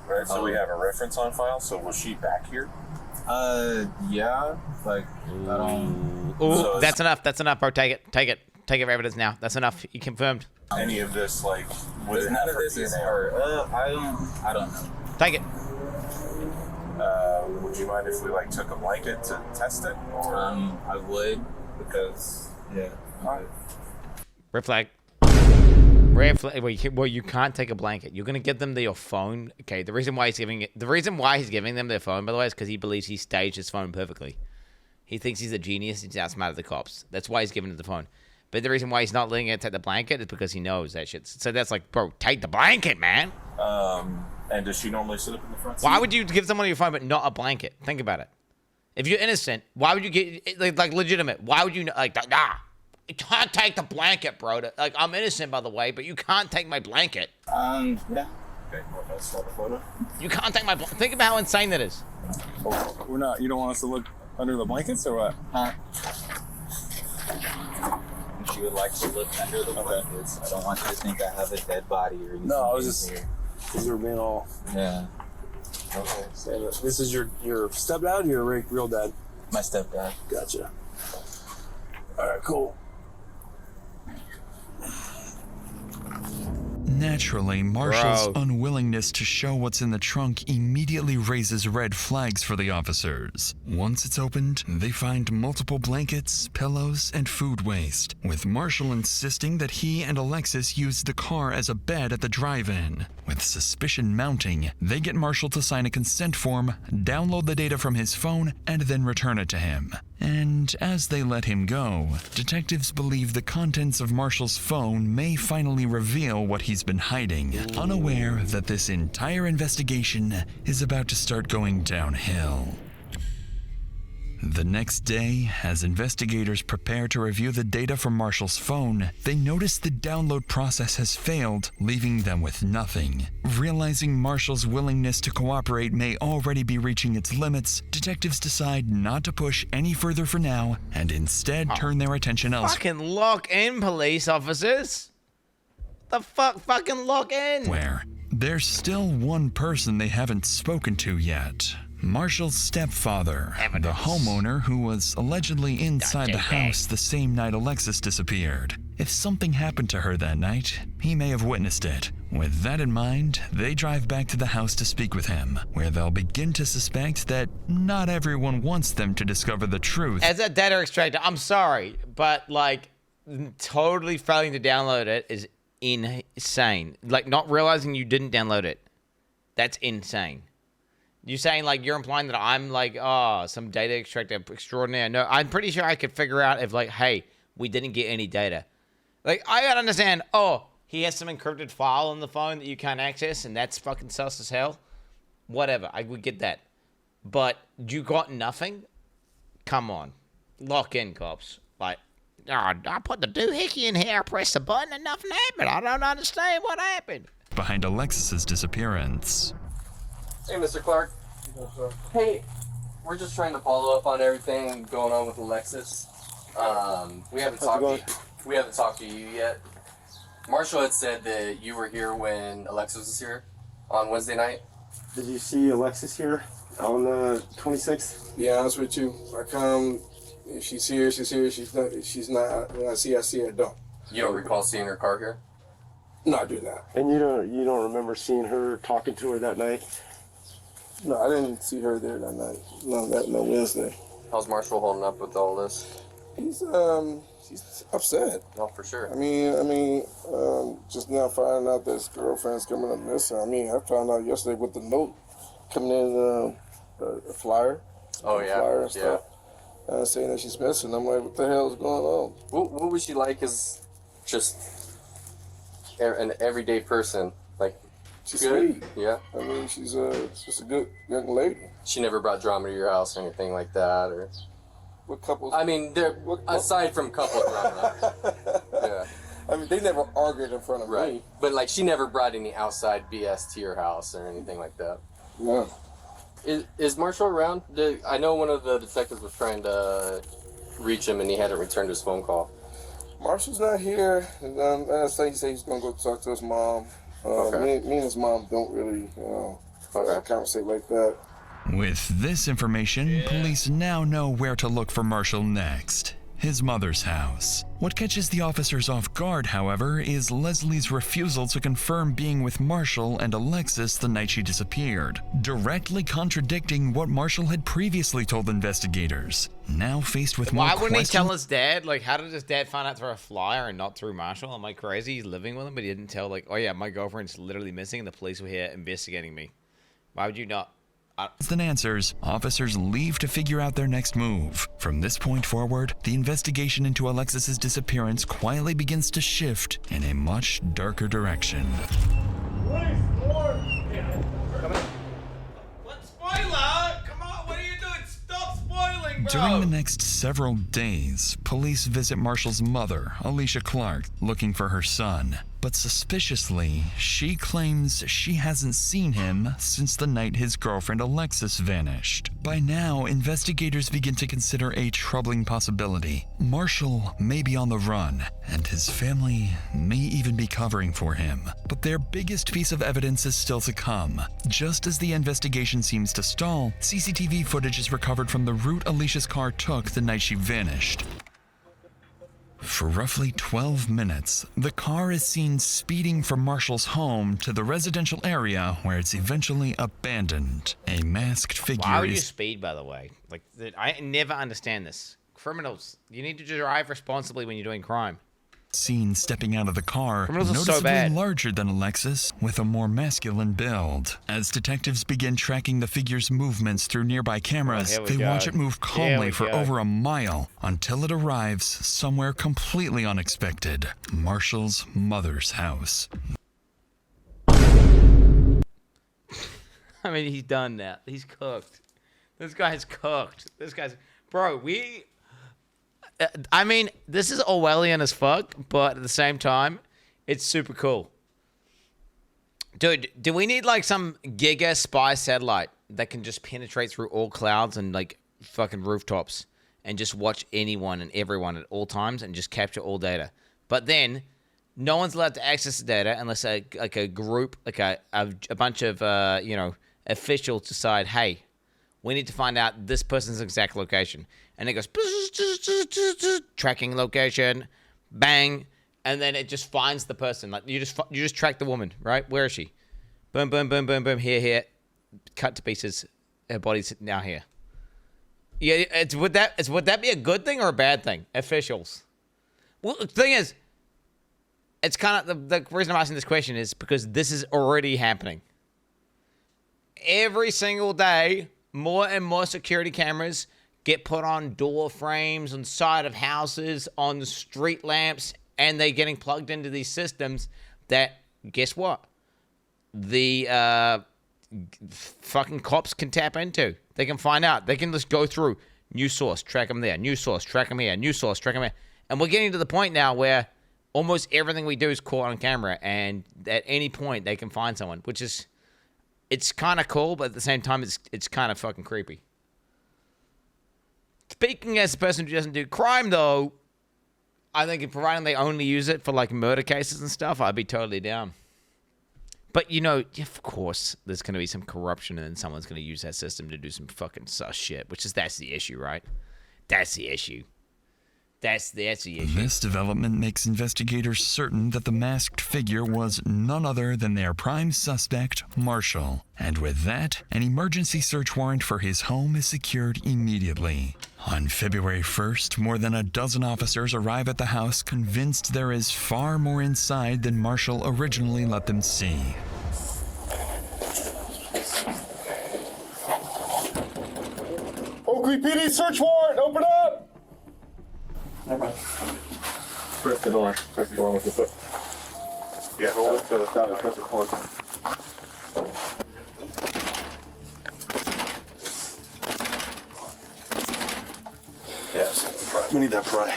right? So we have a reference on file. So was she back here? Yeah. Like, I don't... Ooh, So that's enough, bro. Take it for evidence now. That's enough. You confirmed. Any of this, like, was None of this is her. I don't know. Take it. Would you mind if we, like, took a blanket to test it? Or I would, because, yeah. Red flag. Well, you can't take a blanket. You're gonna give them your phone. Okay. The reason why he's giving them their phone, by the way, is because he believes he staged his phone perfectly. He thinks he's a genius. He's outsmarted the cops. That's why he's giving them the phone. But the reason why he's not letting it take the blanket is because he knows that shit. So that's like, bro, take the blanket, man. And does she normally sit up in the front seat? Why would you give someone your phone but not a blanket? Think about it. If you're innocent, why would you get like legitimate? Why would you like you can't take the blanket, bro? Like, I'm innocent, by the way, but you can't take my blanket. Yeah. Okay, let's start the photo. You can't take my think about how insane that is. We're not. You don't want us to look under the blankets or what? Huh? She would like to look under the blankets. I don't want you to think I have a dead body or anything. No, I was just because we're being all. Yeah. Okay. So this is your stepdad or your real dad? My stepdad. Gotcha. All right, cool. Naturally, Marshall's unwillingness to show what's in the trunk immediately raises red flags for the officers. Once it's opened, they find multiple blankets, pillows, and food waste, with Marshall insisting that he and Alexis used the car as a bed at the drive-in. With suspicion mounting, they get Marshall to sign a consent form, download the data from his phone, and then return it to him. And as they let him go, detectives believe the contents of Marshall's phone may finally reveal what he's been hiding, unaware that this entire investigation is about to start going downhill. The next day, as investigators prepare to review the data from Marshall's phone, they notice the download process has failed, leaving them with nothing. Realizing Marshall's willingness to cooperate may already be reaching its limits, detectives decide not to push any further for now, and instead turn their attention elsewhere. Fucking lock in, police officers. The fucking lock in. Where there's still one person they haven't spoken to yet. Marshall's stepfather, the homeowner who was allegedly inside the house the same night Alexis disappeared. If something happened to her that night, he may have witnessed it. With that in mind, they drive back to the house to speak with him, where they'll begin to suspect that not everyone wants them to discover the truth. As a data extractor, I'm sorry, but like totally failing to download it is insane. Like not realizing you didn't download it. That's insane. You saying like you're implying that I'm like, some data extractor extraordinaire? No, I'm pretty sure I could figure out if like, hey, we didn't get any data. Like I gotta understand. Oh, he has some encrypted file on the phone that you can't access, and that's fucking sus as hell. Whatever, I would get that. But you got nothing? Come on, lock in, cops. Like, I put the doohickey in here, I pressed the button, and nothing happened. I don't understand what happened. Behind Alexis's disappearance. Hey, Mr. Clark. Hey, we're just trying to follow up on everything going on with Alexis. We haven't talked to you yet. Marshall had said that you were here when Alexis was here on Wednesday night. Did you see Alexis here on the 26th? Be honest with you, I come. If she's here, she's here. She's not. If she's not. When I see her, I don't. You don't recall seeing her car here? No, I do not. And you don't remember seeing her, talking to her that night? No, I didn't see her there that night. No Wednesday. How's Marshall holding up with all this? He's upset. No, for sure. I mean, just now finding out that his girlfriend's coming up missing. I mean, I found out yesterday with the note coming in, the flyer. Oh yeah. Flyer and stuff. Saying that she's missing. I'm like, what the hell is going on? What was she like as just an everyday person? Like, she's good? Sweet. Yeah. I mean, she's just a good young lady. She never brought drama to your house or anything like that, or? What couples? I mean, they're aside from couples running up. Yeah. I mean, they never argued in front of me. But like, she never brought any outside BS to your house or anything like that. No. Is Marshall around? I know one of the detectives was trying to reach him and he hadn't returned his phone call. Marshall's not here. I say he said he's gonna go talk to his mom. Me and his mom don't really, conversate like that. With this information, police now know where to look for Marshall next. His mother's house. What catches the officers off guard, however, is Leslie's refusal to confirm being with Marshall and Alexis the night she disappeared, directly contradicting what Marshall had previously told investigators. Now faced with more Why wouldn't he questions... tell his dad? Like, how did his dad find out through a flyer and not through Marshall? Am I crazy? He's living with him, but he didn't tell, like, oh yeah, my girlfriend's literally missing and the police were here investigating me. Why would you not? Than answers, officers leave to figure out their next move. From this point forward, the investigation into Alexis's disappearance quietly begins to shift in a much darker direction. What spoiler? Come on, what are you doing? Stop spoiling, bro! During the next several days, police visit Marshall's mother, Alicia Clark, looking for her son. But suspiciously, she claims she hasn't seen him since the night his girlfriend Alexis vanished. By now, investigators begin to consider a troubling possibility. Marshall may be on the run, and his family may even be covering for him. But their biggest piece of evidence is still to come. Just as the investigation seems to stall, CCTV footage is recovered from the route Alicia's car took the night she vanished. For roughly 12 minutes, the car is seen speeding from Marshall's home to the residential area where it's eventually abandoned. A masked figure Why would you speed, by the way? Like, I never understand this. Criminals, you need to drive responsibly when you're doing crime. seen stepping out of the car, Criminals are so noticeably bad. larger than Alexis, with a more masculine build. As detectives begin tracking the figure's movements through nearby cameras, they watch it move calmly for over a mile until it arrives somewhere completely unexpected: Marshall's mother's house. I mean, he's done that. He's cooked. This guy's cooked. This guy's... Bro, I mean, this is Orwellian as fuck, but at the same time, it's super cool. Dude, do we need, like, some giga spy satellite that can just penetrate through all clouds and, like, fucking rooftops and just watch anyone and everyone at all times and just capture all data? But then, no one's allowed to access the data unless, a group, like a bunch of, officials decide, hey, we need to find out this person's exact location. And it goes, tracking location, bang, and then it just finds the person. Like, you just track the woman, right? Where is she? Boom, boom, boom, boom, boom, here, cut to pieces. Her body's now here. Yeah, would that be a good thing or a bad thing? Officials. Well, the thing is, it's kind of, the reason I'm asking this question is because this is already happening. Every single day, more and more security cameras get put on door frames, on side of houses, on the street lamps, and they're getting plugged into these systems that, guess what? The fucking cops can tap into. They can find out. They can just go through new source, track them there, new source, track them here, new source, track them here. And we're getting to the point now where almost everything we do is caught on camera, and at any point they can find someone, which is... It's kind of cool, but at the same time, it's kind of fucking creepy. Speaking as a person who doesn't do crime, though, I think providing they only use it for, like, murder cases and stuff, I'd be totally down. But, of course, there's going to be some corruption, and then someone's going to use that system to do some fucking sus shit, that's the issue, right? That's the issue. That's the issue. This development makes investigators certain that the masked figure was none other than their prime suspect, Marshall. And with that, an emergency search warrant for his home is secured immediately. On February 1st, more than a dozen officers arrive at the house convinced there is far more inside than Marshall originally let them see. Oakley PD search warrant, open up! Never mind. Press the door. Press the door with your foot. Yeah, hold it to the side and press the cord. Yeah. We need that pry.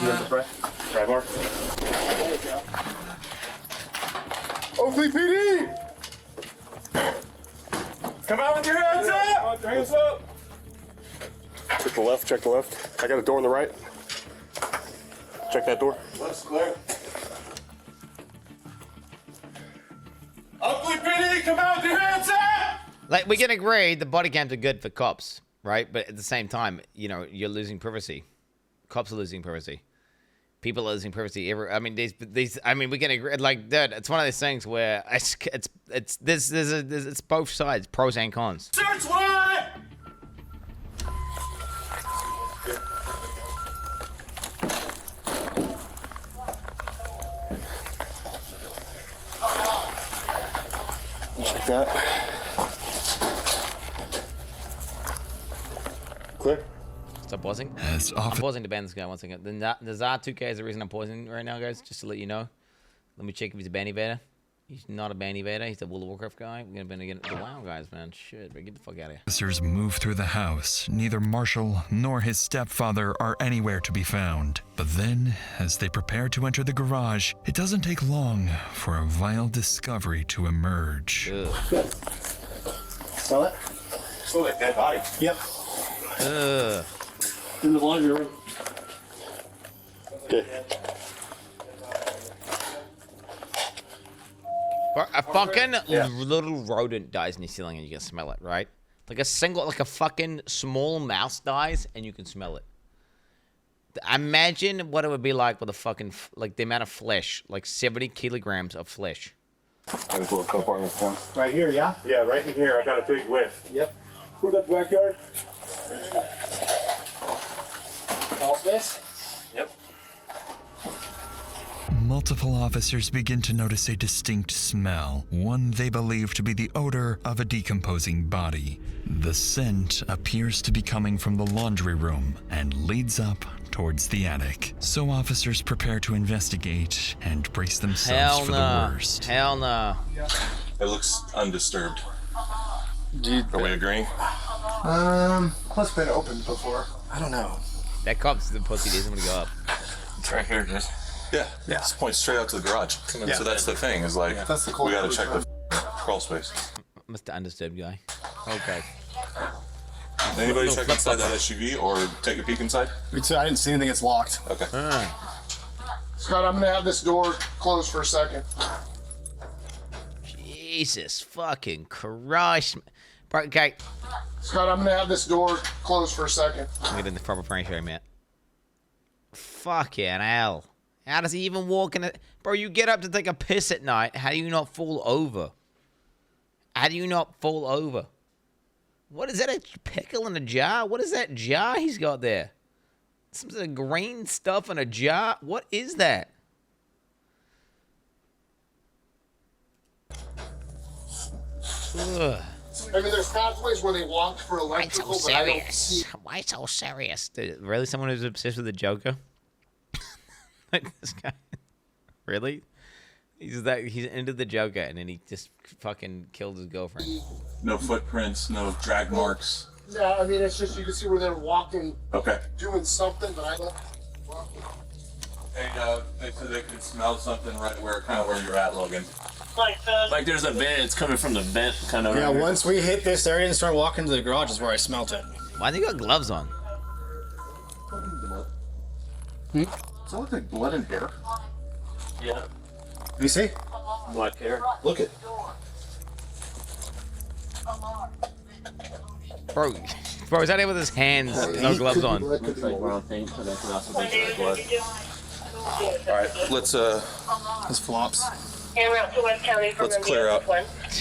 You got the pry? Pry bar? Oakley PD! Come out with your hands up! Hands up! Check the left, check the left. I got a door on the right. Check that door. Left's clear. Oakley PD, come out with your hands up! Like, we can agree the body cams are good for cops, right? But at the same time, you know, you're losing privacy. Cops are losing privacy. People are losing privacy. I mean, these. I mean, we can agree. Like, dude, it's one of those things where it's both sides, pros and cons. Search warrant! Check that. Clear. Stop pausing. As I'm pausing to ban this guy 1 second. The ZAR 2K is the reason I'm pausing right now, guys. Just to let you know. Let me check if he's a ban evader. He's not a ban evader. He's a World of Warcraft guy. We're gonna get the WoW guys, man. Shit, get the fuck out of here. Officers move through the house. Neither Marshall nor his stepfather are anywhere to be found. But then, as they prepare to enter the garage, it doesn't take long for a vile discovery to emerge. Smell it? Smell like dead body. Yep. Ugh. In the laundry room. Okay. A fucking little rodent dies in your ceiling and you can smell it, right? Like a fucking small mouse dies and you can smell it. Imagine what it would be like with a fucking, like the amount of flesh, like 70 kilograms of flesh. Right here, yeah? Yeah, right in here. I got a big whiff. Yep. Put that backyard. All space? Yep. Multiple officers begin to notice a distinct smell, one they believe to be the odor of a decomposing body. The scent appears to be coming from the laundry room and leads up towards the attic. So officers prepare to investigate and brace themselves for the worst. Hell no. It looks undisturbed. Are we agreeing? It's been opened before. I don't know. That cop's the pussy doesn't want to go up. It's right here, dude. Yeah. This points straight out to the garage. Yeah. So that's the thing, is like, That's the we gotta check the crawl space. Mr. Undisturbed guy. Okay. Anybody check inside that SUV or take a peek inside? I didn't see anything. It's locked. Okay. Scott, I'm gonna have this door closed for a second. Jesus fucking Christ. Bro, okay. Scott, I'm gonna have this door closed for a second. I'm getting the proper French show, man. Fucking hell. How does he even walk in it? Bro, you get up to take a piss at night. How do you not fall over? How do you not fall over? What is that, a pickle in a jar? What is that jar he's got there? Some sort of green stuff in a jar? What is that? Ugh. I mean, there's pathways where they walk for electrical, but I don't see. Why so serious? Dude, really? Someone who's obsessed with the Joker? Like this guy? Really? He's into the Joker and then he just fucking killed his girlfriend. No footprints, no drag marks. Yeah, I mean, it's just you can see where they're walking, Okay. doing something, but I don't. Hey, they said they could smell something right where you're at, Logan. Like there's a vent, it's coming from the vent kind of. Yeah, once we hit this area and start walking to the garage is where I smelt it. Why do you got gloves on? Does that look like blood and hair? Yeah. You see? Black hair. Look it. Bro, is that him with his hands, no gloves on? Looks like brown paint, but that could also be blood. Alright, let's flops. Let's clear out.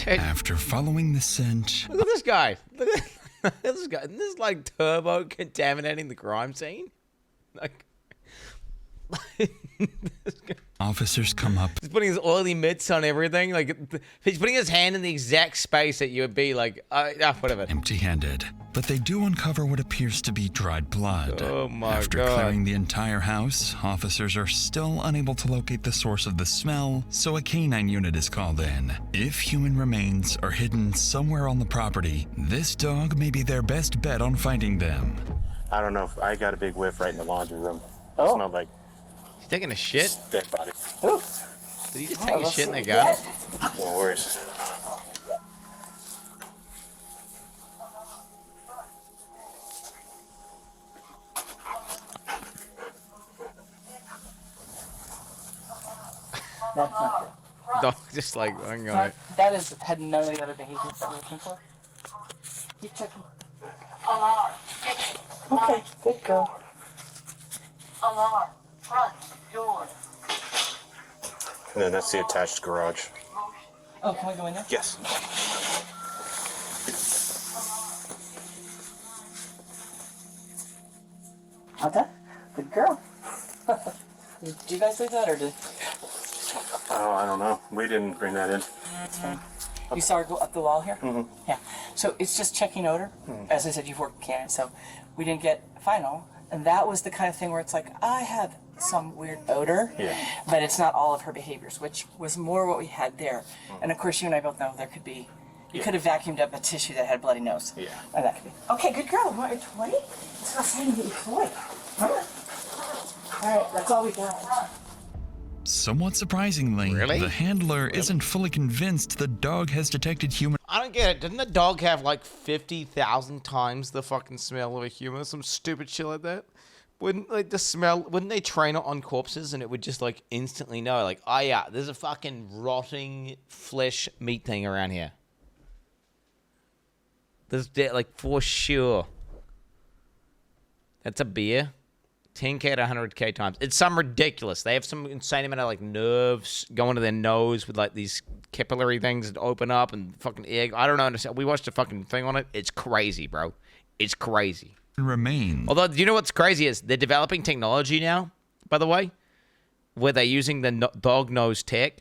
After following the scent, Look at this guy. Look at this guy. Isn't this like turbo contaminating the crime scene? Like, officers come up he's putting his oily mitts on everything. Like, he's putting his hand in the exact space that you would be like, whatever. empty-handed, but they do uncover what appears to be dried blood. Oh my After God. clearing the entire house, officers are still unable to locate the source of the smell, so a canine unit is called in. If human remains are hidden somewhere on the property, this dog may be their best bet on finding them. I don't know if I got a big whiff right in the laundry room. Oh. It smelled like He's taking a shit? dead body. Ooh. Did he just take a shit in the garden? No worries. That's not good. Dog just like, hang on. That had none of the other behaviors that we're looking for. Keep checking. Alarm. Okay, good girl. Alarm. Front door. And then that's the attached garage. Oh, can we go in there? Yes. Okay. Good girl. Did you guys leave that or did? Oh, I don't know. We didn't bring that in. That's fine. You saw her go up the wall here? Mm-hmm. Yeah. So it's just checking odor. As I said, you've worked with Quin, so we didn't get final. And that was the kind of thing where it's like, I have some weird odor, but it's not all of her behaviors, which was more what we had there. And of course, you and I both know there could be, you could have vacuumed up a tissue that had a bloody nose. Yeah. And that could be. Okay, good girl. You want your toy? It's not saying get your toy. Huh? All right, that's all we got. Somewhat surprisingly, the handler isn't fully convinced the dog has detected human. I don't get it. Didn't the dog have like 50,000 times the fucking smell of a human? Some stupid shit like that? Wouldn't like the smell? Wouldn't they train it on corpses and it would just like instantly know, like, oh yeah, there's a fucking rotting flesh meat thing around here. There's like for sure. That's a beer. 10K to 100K times. It's some ridiculous. They have some insane amount of like nerves going to their nose with like these capillary things that open up and fucking egg. I don't understand. We watched a fucking thing on it. It's crazy, bro. It's crazy. Remain. Although, you know what's crazy is they're developing technology now, by the way, where they're using the dog nose tech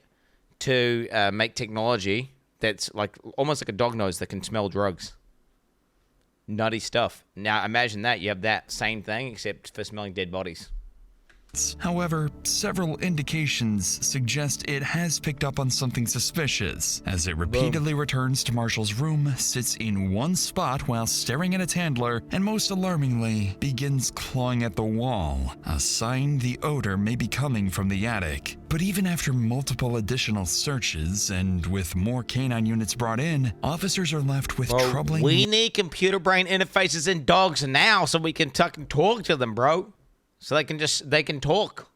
to make technology that's like almost like a dog nose that can smell drugs. Nutty stuff. Now imagine that. You have that same thing except for smelling dead bodies. However, several indications suggest it has picked up on something suspicious, as it repeatedly returns to Marshall's room, sits in one spot while staring at its handler, and most alarmingly, begins clawing at the wall, a sign the odor may be coming from the attic. But even after multiple additional searches, and with more canine units brought in, officers are left with troubling... We need computer brain interfaces in dogs now so we can talk to them, bro. So they can talk.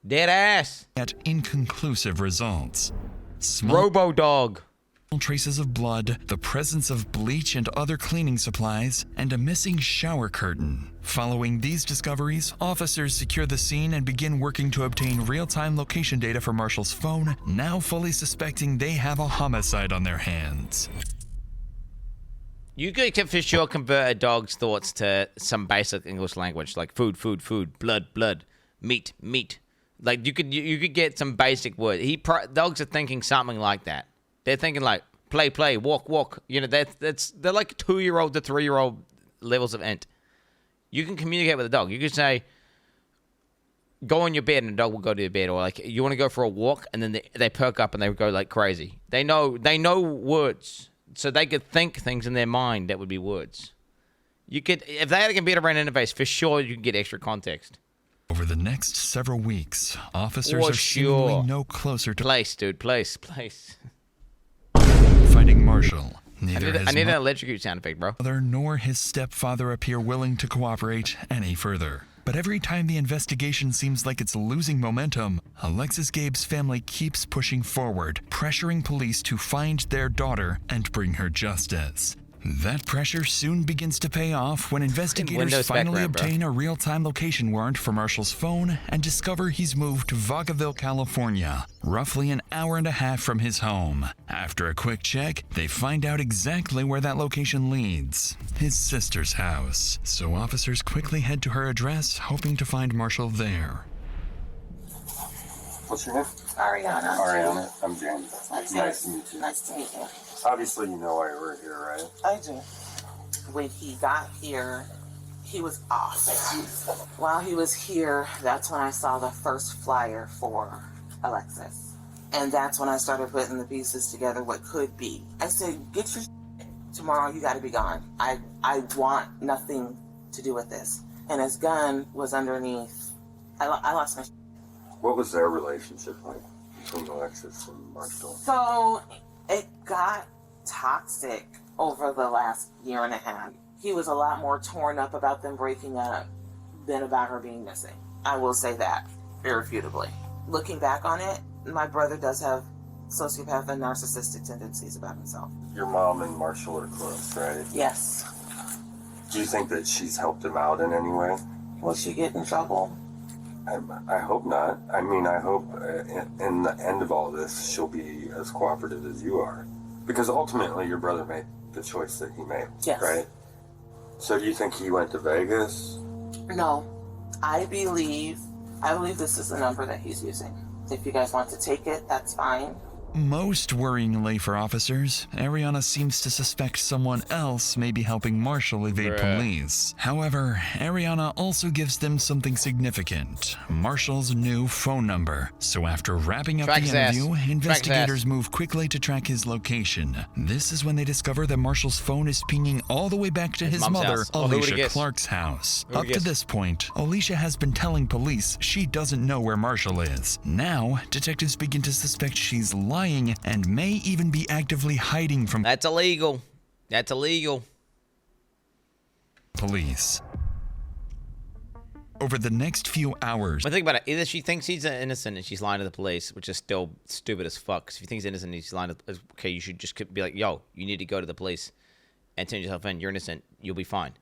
Dead ass. At inconclusive results. Robo-dog. Traces of blood, the presence of bleach and other cleaning supplies, and a missing shower curtain. Following these discoveries, officers secure the scene and begin working to obtain real-time location data for Marshall's phone, now fully suspecting they have a homicide on their hands. You could for sure convert a dog's thoughts to some basic English language, like food, food, food, blood, blood, meat, meat. Like you could get some basic word. Dogs are thinking something like that. They're thinking like play, play, walk, walk. You know, they're like 2-year-old to 3-year-old levels of int. You can communicate with a dog. You could say, go on your bed, and the dog will go to your bed, or like you want to go for a walk, and then they perk up and they go like crazy. They know words. So they could think things in their mind that would be words. You could, if they had a computer brain interface, for sure you can get extra context. Over the next several weeks, officers are seemingly no closer to place finding Marshall. Neither I need an electrocute sound effect, bro. Mother nor his stepfather appear willing to cooperate any further. But every time the investigation seems like it's losing momentum, Alexis Gabe's family keeps pushing forward, pressuring police to find their daughter and bring her justice. That pressure soon begins to pay off when investigators finally obtain a real-time location warrant for Marshall's phone and discover he's moved to Vacaville, California, roughly an hour and a half from his home. After a quick check, they find out exactly where that location leads: his sister's house. So officers quickly head to her address, hoping to find Marshall there. What's your name? Ariana. Ariana. I'm James. Nice to meet you. Nice to meet you. Obviously, you know why we're here, right? I do. When he got here, he was off. While he was here, that's when I saw the first flyer for Alexis. And that's when I started putting the pieces together, what could be. I said, get your shit. Tomorrow you gotta be gone. I want nothing to do with this. and his gun was underneath. I lost my. What was their relationship like between Alexis and Marshall? So it got toxic over the last year and a half. He was a lot more torn up about them breaking up than about her being missing. I will say that, irrefutably. Looking back on it, my brother does have sociopath and narcissistic tendencies about himself. Your mom and Marshall are close, right? Yes. Do you think that she's helped him out in any way? Will she get in trouble? I hope not. I mean, I hope in the end of all this, she'll be as cooperative as you are. Because ultimately, your brother made the choice that he made, yes. Right? So do you think he went to Vegas? No. I believe this is the number that he's using. If you guys want to take it, that's fine. Most worryingly for officers, Ariana seems to suspect someone else may be helping Marshall evade police. However, Ariana also gives them something significant, Marshall's new phone number. So after wrapping up the interview, investigators move quickly to track his location. This is when they discover that Marshall's phone is pinging all the way back to his mother, Alicia Clark's house. Up to this point, Alicia has been telling police she doesn't know where Marshall is. Now, detectives begin to suspect she's lying and may even be actively hiding from That's illegal. That's illegal. Police. Over the next few hours. But think about it. Either she thinks he's innocent and she's lying to the police, which is still stupid as fuck. Because if you think he's innocent and he's lying to okay, you should just be like, yo, you need to go to the police and turn yourself in. You're innocent. You'll be fine.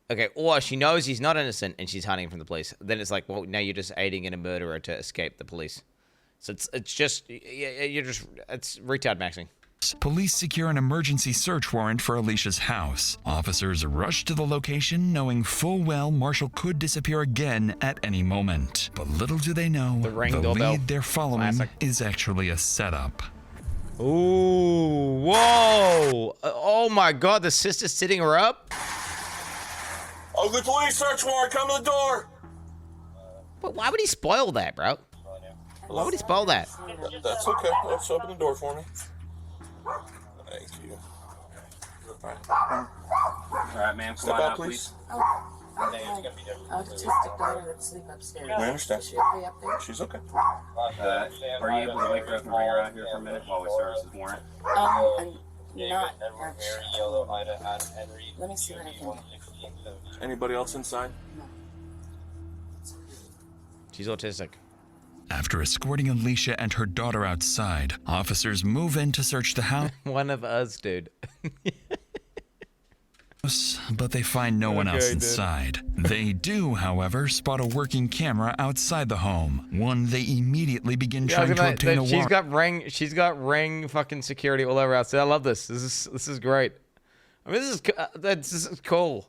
Okay, or she knows he's not innocent and she's hiding from the police. Then it's like, well, now you're just aiding in a murderer to escape the police. So it's just, it's retard maxing. Police secure an emergency search warrant for Alicia's house. Officers rush to the location knowing full well Marshall could disappear again at any moment. But little do they know, the lead they're following is actually a setup. Ooh, whoa. Oh my God, the sister's sitting her up? Ugly police search warrant, come to the door! But why would he spoil that, bro? Why would he spoil that? That's okay. Let's open the door for me. Thank you. Alright, ma'am, come on out, please. Autistic daughter that sleep upstairs. I understand. Is she okay up there? She's okay. Are you able to wake her up and bring her out here for a minute while we search this warrant? I'm not actually. Let me see what I can. Anybody else inside? She's autistic. After escorting Alicia and her daughter outside, officers move in to search the house. One of us, dude. But they find no one else inside. They do, however, spot a working camera outside the home. One they immediately begin trying to obtain a warrant. She's got ring fucking security all over outside. I love this. This is great. I mean, this is cool.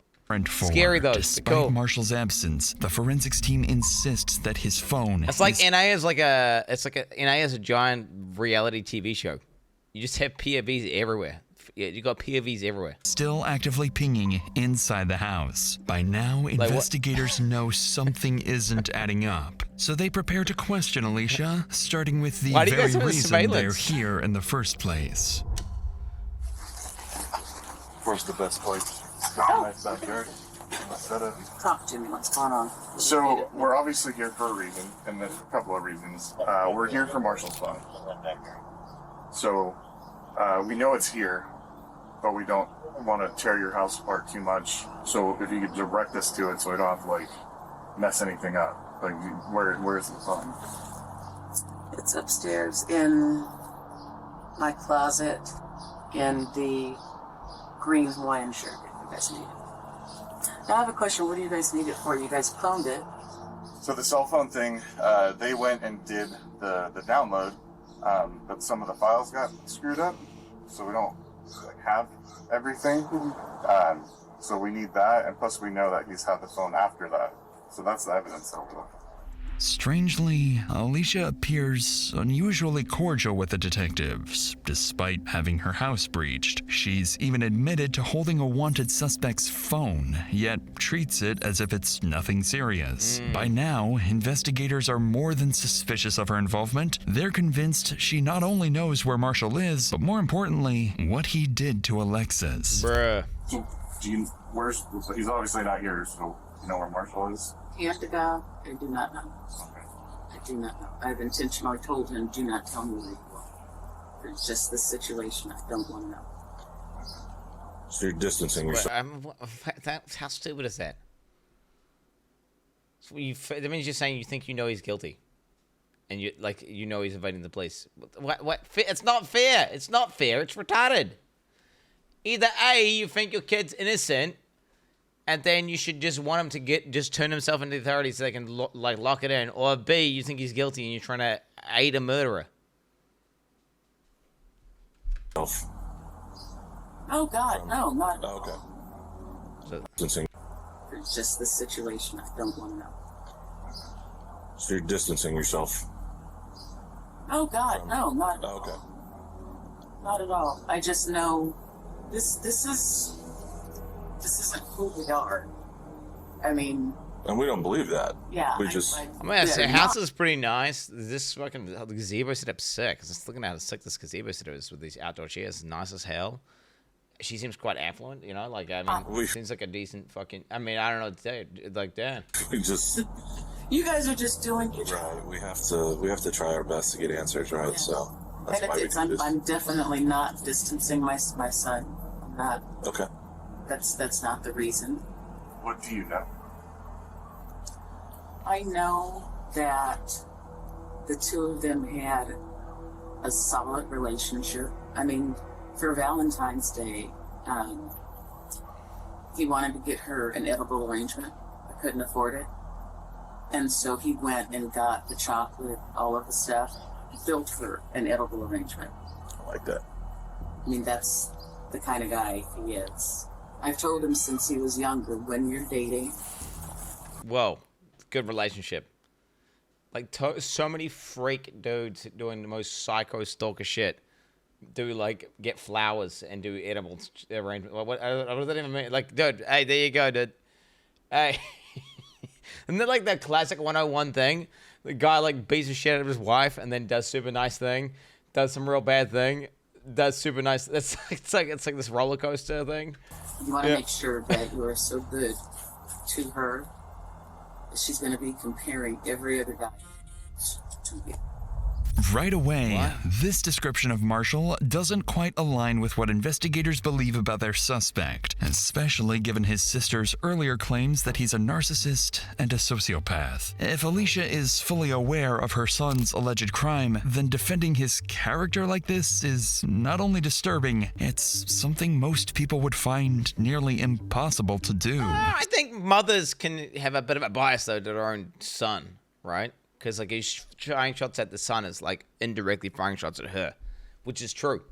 Scary though. Despite cool. Marshall's absence, the forensics team insists that his phone. It's like NA is NA is a giant reality TV show. You just have POVs everywhere. You got POVs everywhere. Still actively pinging inside the house. By now, investigators know something isn't adding up, so they prepare to question Alicia, starting with the very reason they're here in the first place. Where's the best place? Nice backyard. Talk to me. What's going on? So we're obviously here for a reason, and there's a couple of reasons. We're here for Marshall's phone. So we know it's here, but we don't want to tear your house apart too much. So if you could direct us to it, so we don't have to mess anything up. Where's the phone? It's upstairs in my closet in the green Hawaiian shirt. If you guys need it. Now I have a question. What do you guys need it for? You guys cloned it. So the cell phone thing, they went and did the download, but some of the files got screwed up, so we don't have everything. So we need that, and plus we know that he's had the phone after that. So that's the evidence that we're looking for. Strangely, Alicia appears unusually cordial with the detectives, despite having her house breached. She's even admitted to holding a wanted suspect's phone, yet treats it as if it's nothing serious. By now, investigators are more than suspicious of her involvement. They're convinced she not only knows where Marshall is, but more importantly, what he did to Alexis. Bruh. So, he's obviously not here, so You know where Marshall is? Canada, I do not know. I do not know. I've intentionally told him, do not tell me where you are. It's just the situation. I don't want to know. So you're distancing yourself. How stupid is that? So that means you're saying you think you know he's guilty, and you he's invading the police. What? It's not fair. It's not fair. It's retarded. Either A, you think your kid's innocent, and then you should just want him to just turn himself into the authorities so they can lock it in, or B, you think he's guilty and you're trying to aid a murderer. Oh God, no, not. Okay. So, it's just the situation. I don't want to know. So you're distancing yourself. Oh God, no, not. Okay. Not at all. I just know this isn't who we are. I mean. And we don't believe that. Yeah. We just. I'm gonna say, house is pretty nice. This fucking gazebo set up sick. I was just looking at how sick this gazebo set is with these outdoor chairs. Nice as hell. She seems quite affluent, you know. Like, I mean, seems like a decent fucking. I mean, I don't know what to tell you. Like, damn. We just. You guys are just doing your job. Right. We have to try our best to get answers right. Yeah. So that's why we do this. I'm definitely not distancing my son. I'm not. Okay. That's not the reason. What do you know? I know that the two of them had a solid relationship. I mean, for Valentine's Day, he wanted to get her an edible arrangement. I couldn't afford it. And so he went and got the chocolate, all of the stuff, built her an edible arrangement. I like that. I mean, that's the kind of guy he is. I've told him since he was younger, when you're dating. Whoa, good relationship. Like, so many freak dudes doing the most psycho stalker shit. Do, like, get flowers and do edible arrangement. What does that even mean? Like, dude, hey, there you go, dude. Hey. Isn't that like that classic 101 thing? The guy, like, beats the shit out of his wife and then does super nice thing, does some real bad thing, does super nice. It's like this roller coaster thing. You want to make sure that you are so good to her that she's going to be comparing every other guy to you. Right away, this description of Marshall doesn't quite align with what investigators believe about their suspect, especially given his sister's earlier claims that he's a narcissist and a sociopath. If Alicia is fully aware of her son's alleged crime, then defending his character like this is not only disturbing, it's something most people would find nearly impossible to do. I think mothers can have a bit of a bias, though, to their own son, right? Because, like, he's firing shots at the son is, like, indirectly firing shots at her, which is true,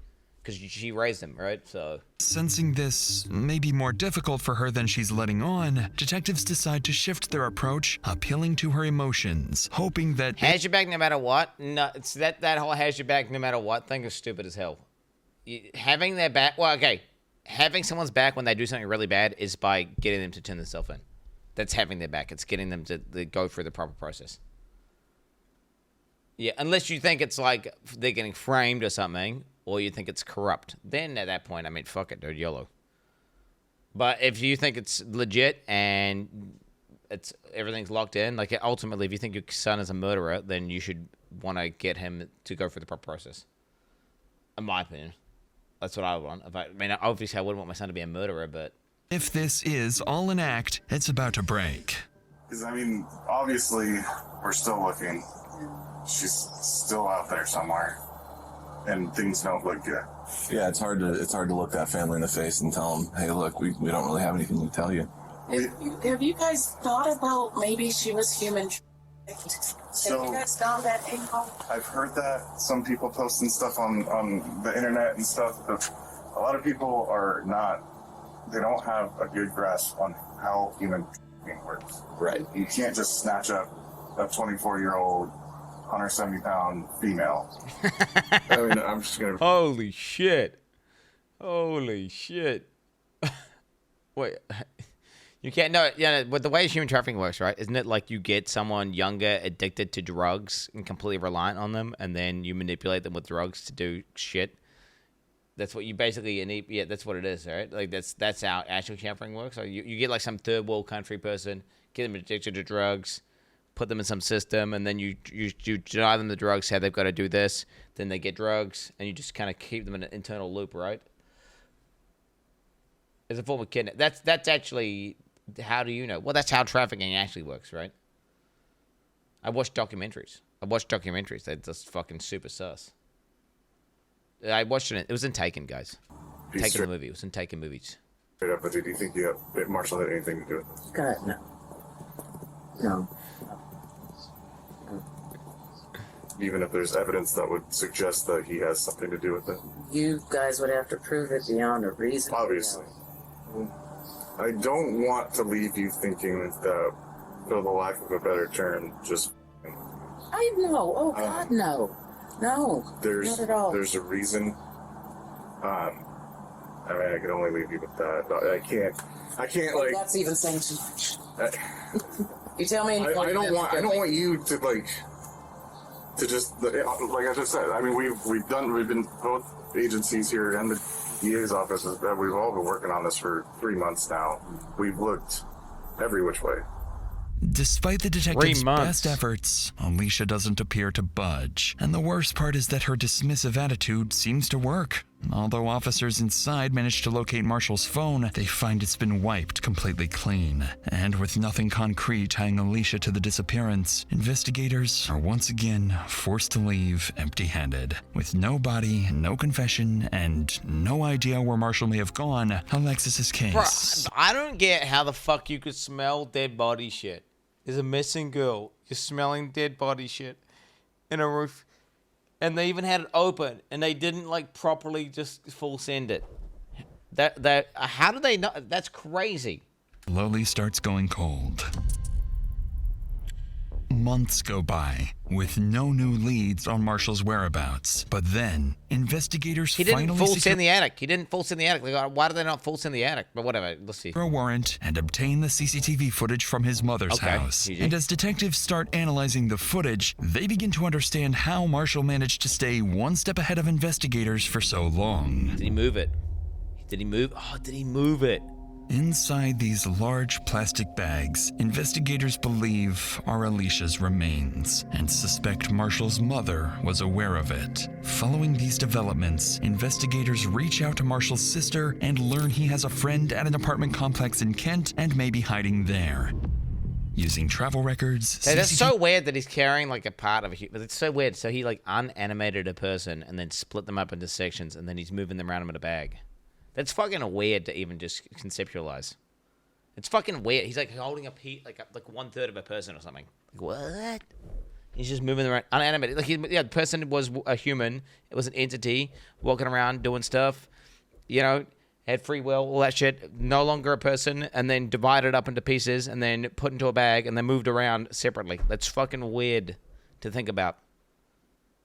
because she raised him, right? So, sensing this may be more difficult for her than she's letting on, detectives decide to shift their approach, appealing to her emotions, hoping that has your back no matter what. No, it's that whole has your back no matter what thing is stupid as hell. Having their back, well, okay, having someone's back when they do something really bad is by getting them to turn themselves in. That's having their back. It's getting them to go through the proper process. Yeah, unless you think it's like they're getting framed or something, or you think it's corrupt. Then at that point, I mean, fuck it, dude, YOLO. But if you think it's legit and everything's locked in, like ultimately, if you think your son is a murderer, then you should want to get him to go through the proper process. In my opinion, that's what I would want. I mean, obviously, I wouldn't want my son to be a murderer, but if this is all an act, it's about to break. Because, I mean, obviously, we're still looking. She's still out there somewhere, and things don't look good. Yeah, it's hard to look that family in the face and tell them, hey, look, we don't really have anything to tell you. Have you guys thought about maybe she was human? So, have you guys found that angle? I've heard that some people posting stuff on the internet and stuff. But a lot of people they don't have a good grasp on how human works. Right. You can't just snatch up a 24-year-old 170-pound female. I mean, I'm just gonna. Holy shit! Holy shit! Wait, you can't. No, yeah. But the way human trafficking works, right? Isn't it like you get someone younger addicted to drugs and completely reliant on them, and then you manipulate them with drugs to do shit? That's what you basically need. Yeah, that's what it is, right? Like that's how actual champering works. So you get like some third world country person, get them addicted to drugs, put them in some system, and then you deny them the drugs, say they've got to do this, then they get drugs, and you just kind of keep them in an internal loop, right? It's a form of kidnap. That's actually, how do you know? Well, that's how trafficking actually works, right? I watched documentaries. They're just fucking super sus. I watched it. It was in Taken, guys. Taken the movie. It was in Taken movies. Straight up, but do you think Marshall had anything to do with it? God, no. No. Even if there's evidence that would suggest that he has something to do with it? You guys would have to prove it beyond a reason. Obviously. I don't want to leave you thinking that, for the lack of a better term, just... I know. Oh, God, no. No, not at all. There's a reason. I mean, I can only leave you with that. I can't like... That's even saying too much. You tell me... I don't want you to, like... To just... Like I just said, I mean, we've been... Both agencies here and the DA's office, we've all been working on this for 3 months now. We've looked every which way. Despite the detective's best efforts, Alicia doesn't appear to budge. And the worst part is that her dismissive attitude seems to work. Although officers inside manage to locate Marshall's phone, they find it's been wiped completely clean. And with nothing concrete tying Alicia to the disappearance, investigators are once again forced to leave empty-handed. With no body, no confession, and no idea where Marshall may have gone, Alexis's case... Bruh, I don't get how the fuck you could smell dead body shit. There's a missing girl. You're smelling dead body shit in a roof. And they even had it open, and they didn't like properly just full send it. How do they know? That's crazy. Slowly starts going cold. Months go by with no new leads on Marshall's whereabouts. But then investigators finally full send the attic. He didn't full send the attic. Like, why do they not full send the attic? But whatever. Let's see. A warrant and obtain the CCTV footage from his mother's house. GG. And as detectives start analyzing the footage, they begin to understand how Marshall managed to stay one step ahead of investigators for so long. Did he move it? Did he move? Oh, did he move it? Inside these large plastic bags, investigators believe are Alicia's remains and suspect Marshall's mother was aware of it. Following these developments, investigators reach out to Marshall's sister and learn he has a friend at an apartment complex in Kent and may be hiding there. Using travel records... Hey, that's so weird that he's carrying like a part of a human. It's so weird. So he like unanimated a person and then split them up into sections and then he's moving them around in a bag. That's fucking weird to even just conceptualize. It's fucking weird. He's like holding up like 1/3 of a person or something. Like, what? He's just moving around unanimated. Like the person was a human. It was an entity walking around doing stuff. You know, had free will, all that shit. No longer a person, and then divided up into pieces, and then put into a bag, and then moved around separately. That's fucking weird to think about.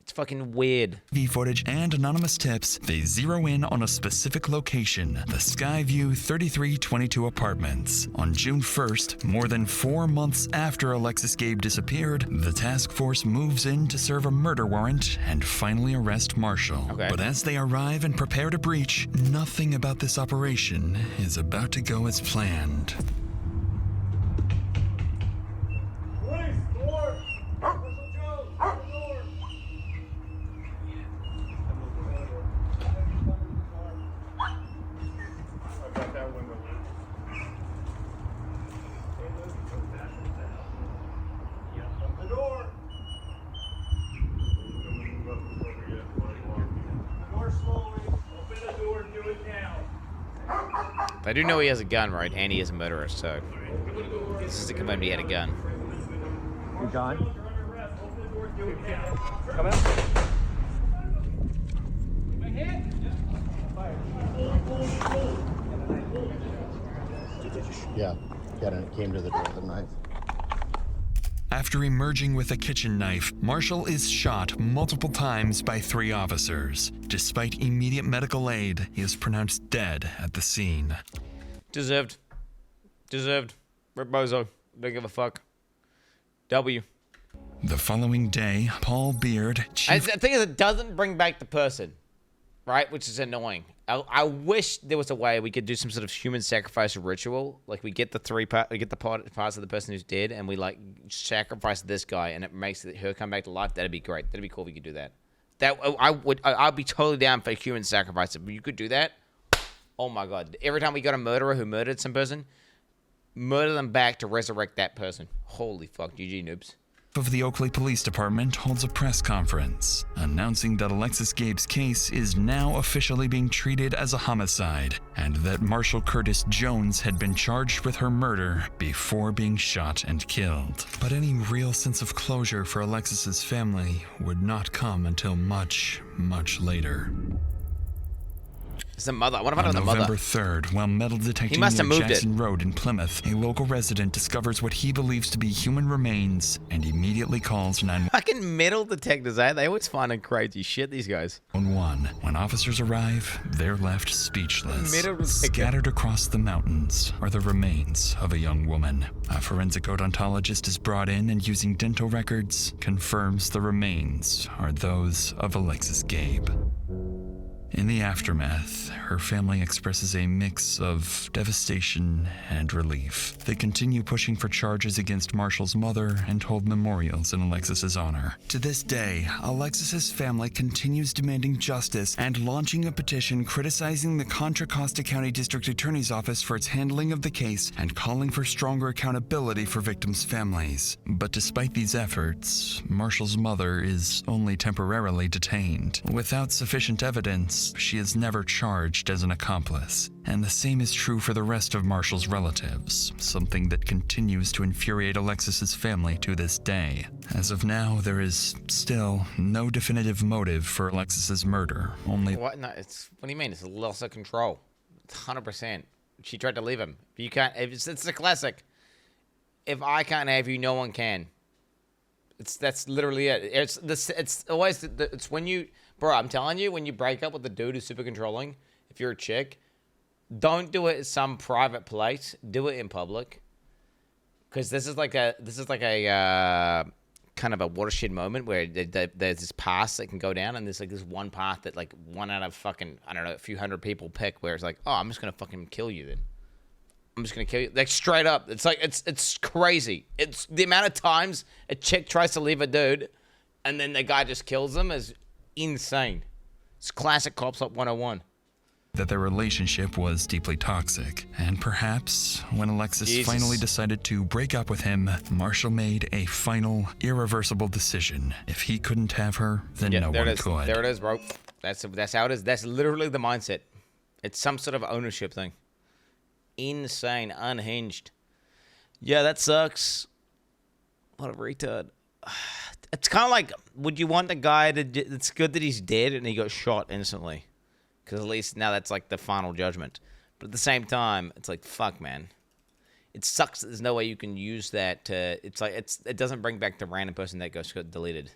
It's fucking weird. TV footage and anonymous tips, they zero in on a specific location, the Skyview 3322 apartments. On June 1st, more than 4 months after Alexis Gabe disappeared, the task force moves in to serve a murder warrant and finally arrest Marshall. But as they arrive and prepare to breach, nothing about this operation is about to go as planned. I do know he has a gun, right? And he is a motorist, so this is a confirmed he had a gun. You John? Come out. Yeah, came to the door with a knife. After emerging with a kitchen knife, Marshall is shot multiple times by 3 officers. Despite immediate medical aid, he is pronounced dead at the scene. Deserved. Rip Bozo. Don't give a fuck. W. The following day, Paul Beard, The thing is, it doesn't bring back the person. right? Which is annoying. I wish there was a way we could do some sort of human sacrifice ritual. Like we get we get the parts of the person who's dead, and we like sacrifice this guy, and it makes her come back to life. That'd be great. That'd be cool if we could do that. I'd be totally down for human sacrifice. If you could do that, oh my god! Every time we got a murderer who murdered some person, murder them back to resurrect that person. Holy fuck, GG noobs. Of the Oakley Police Department holds a press conference announcing that Alexis Gabe's case is now officially being treated as a homicide and that Marshall Curtis Jones had been charged with her murder before being shot and killed. But any real sense of closure for Alexis's family would not come until much, much later. It's the mother. What about the mother? On November 3rd, while metal detecting near Jackson Road in Plymouth, a local resident discovers what he believes to be human remains and immediately calls 911. Fucking metal detectors, eh? They always finding crazy shit, these guys. When officers arrive, they're left speechless. Scattered across the mountains are the remains of a young woman. A forensic odontologist is brought in and using dental records confirms the remains are those of Alexis Gabe. In the aftermath, her family expresses a mix of devastation and relief. They continue pushing for charges against Marshall's mother and hold memorials in Alexis's honor. To this day, Alexis's family continues demanding justice and launching a petition criticizing the Contra Costa County District Attorney's Office for its handling of the case and calling for stronger accountability for victims' families. But despite these efforts, Marshall's mother is only temporarily detained. Without sufficient evidence, she is never charged as an accomplice, and the same is true for the rest of Marshall's relatives, something that continues to infuriate Alexis's family to this day. As of now, there is still no definitive motive for Alexis's murder, only... What? No, what do you mean? It's a loss of control. It's 100%. She tried to leave him. You can't... It's a classic. If I can't have you, no one can. That's literally it. It's always... It's when you... Bro, I'm telling you, when you break up with the dude who's super controlling, if you're a chick, don't do it at some private place. Do it in public, because this is like a kind of a watershed moment where there's this path that can go down, and there's like this one path that like one out of fucking I don't know a few hundred people pick, where it's like, oh, I'm just gonna fucking kill you then. I'm just gonna kill you, like straight up. It's like it's crazy. It's the amount of times a chick tries to leave a dude, and then the guy just kills them is insane. It's classic Cops Up 101. That their relationship was deeply toxic, and perhaps when Alexis finally decided to break up with him, Marshall made a final, irreversible decision. If he couldn't have her, then no one could. There it is, bro. That's how it is. That's literally the mindset. It's some sort of ownership thing. Insane, unhinged. Yeah, that sucks. What a retard. It's kind of like, would you want the guy to... It's good that he's dead and he got shot instantly. Because at least now that's like the final judgment. But at the same time, it's like, fuck, man. It sucks that there's no way you can use that to... It's like, it doesn't bring back the random person that got deleted.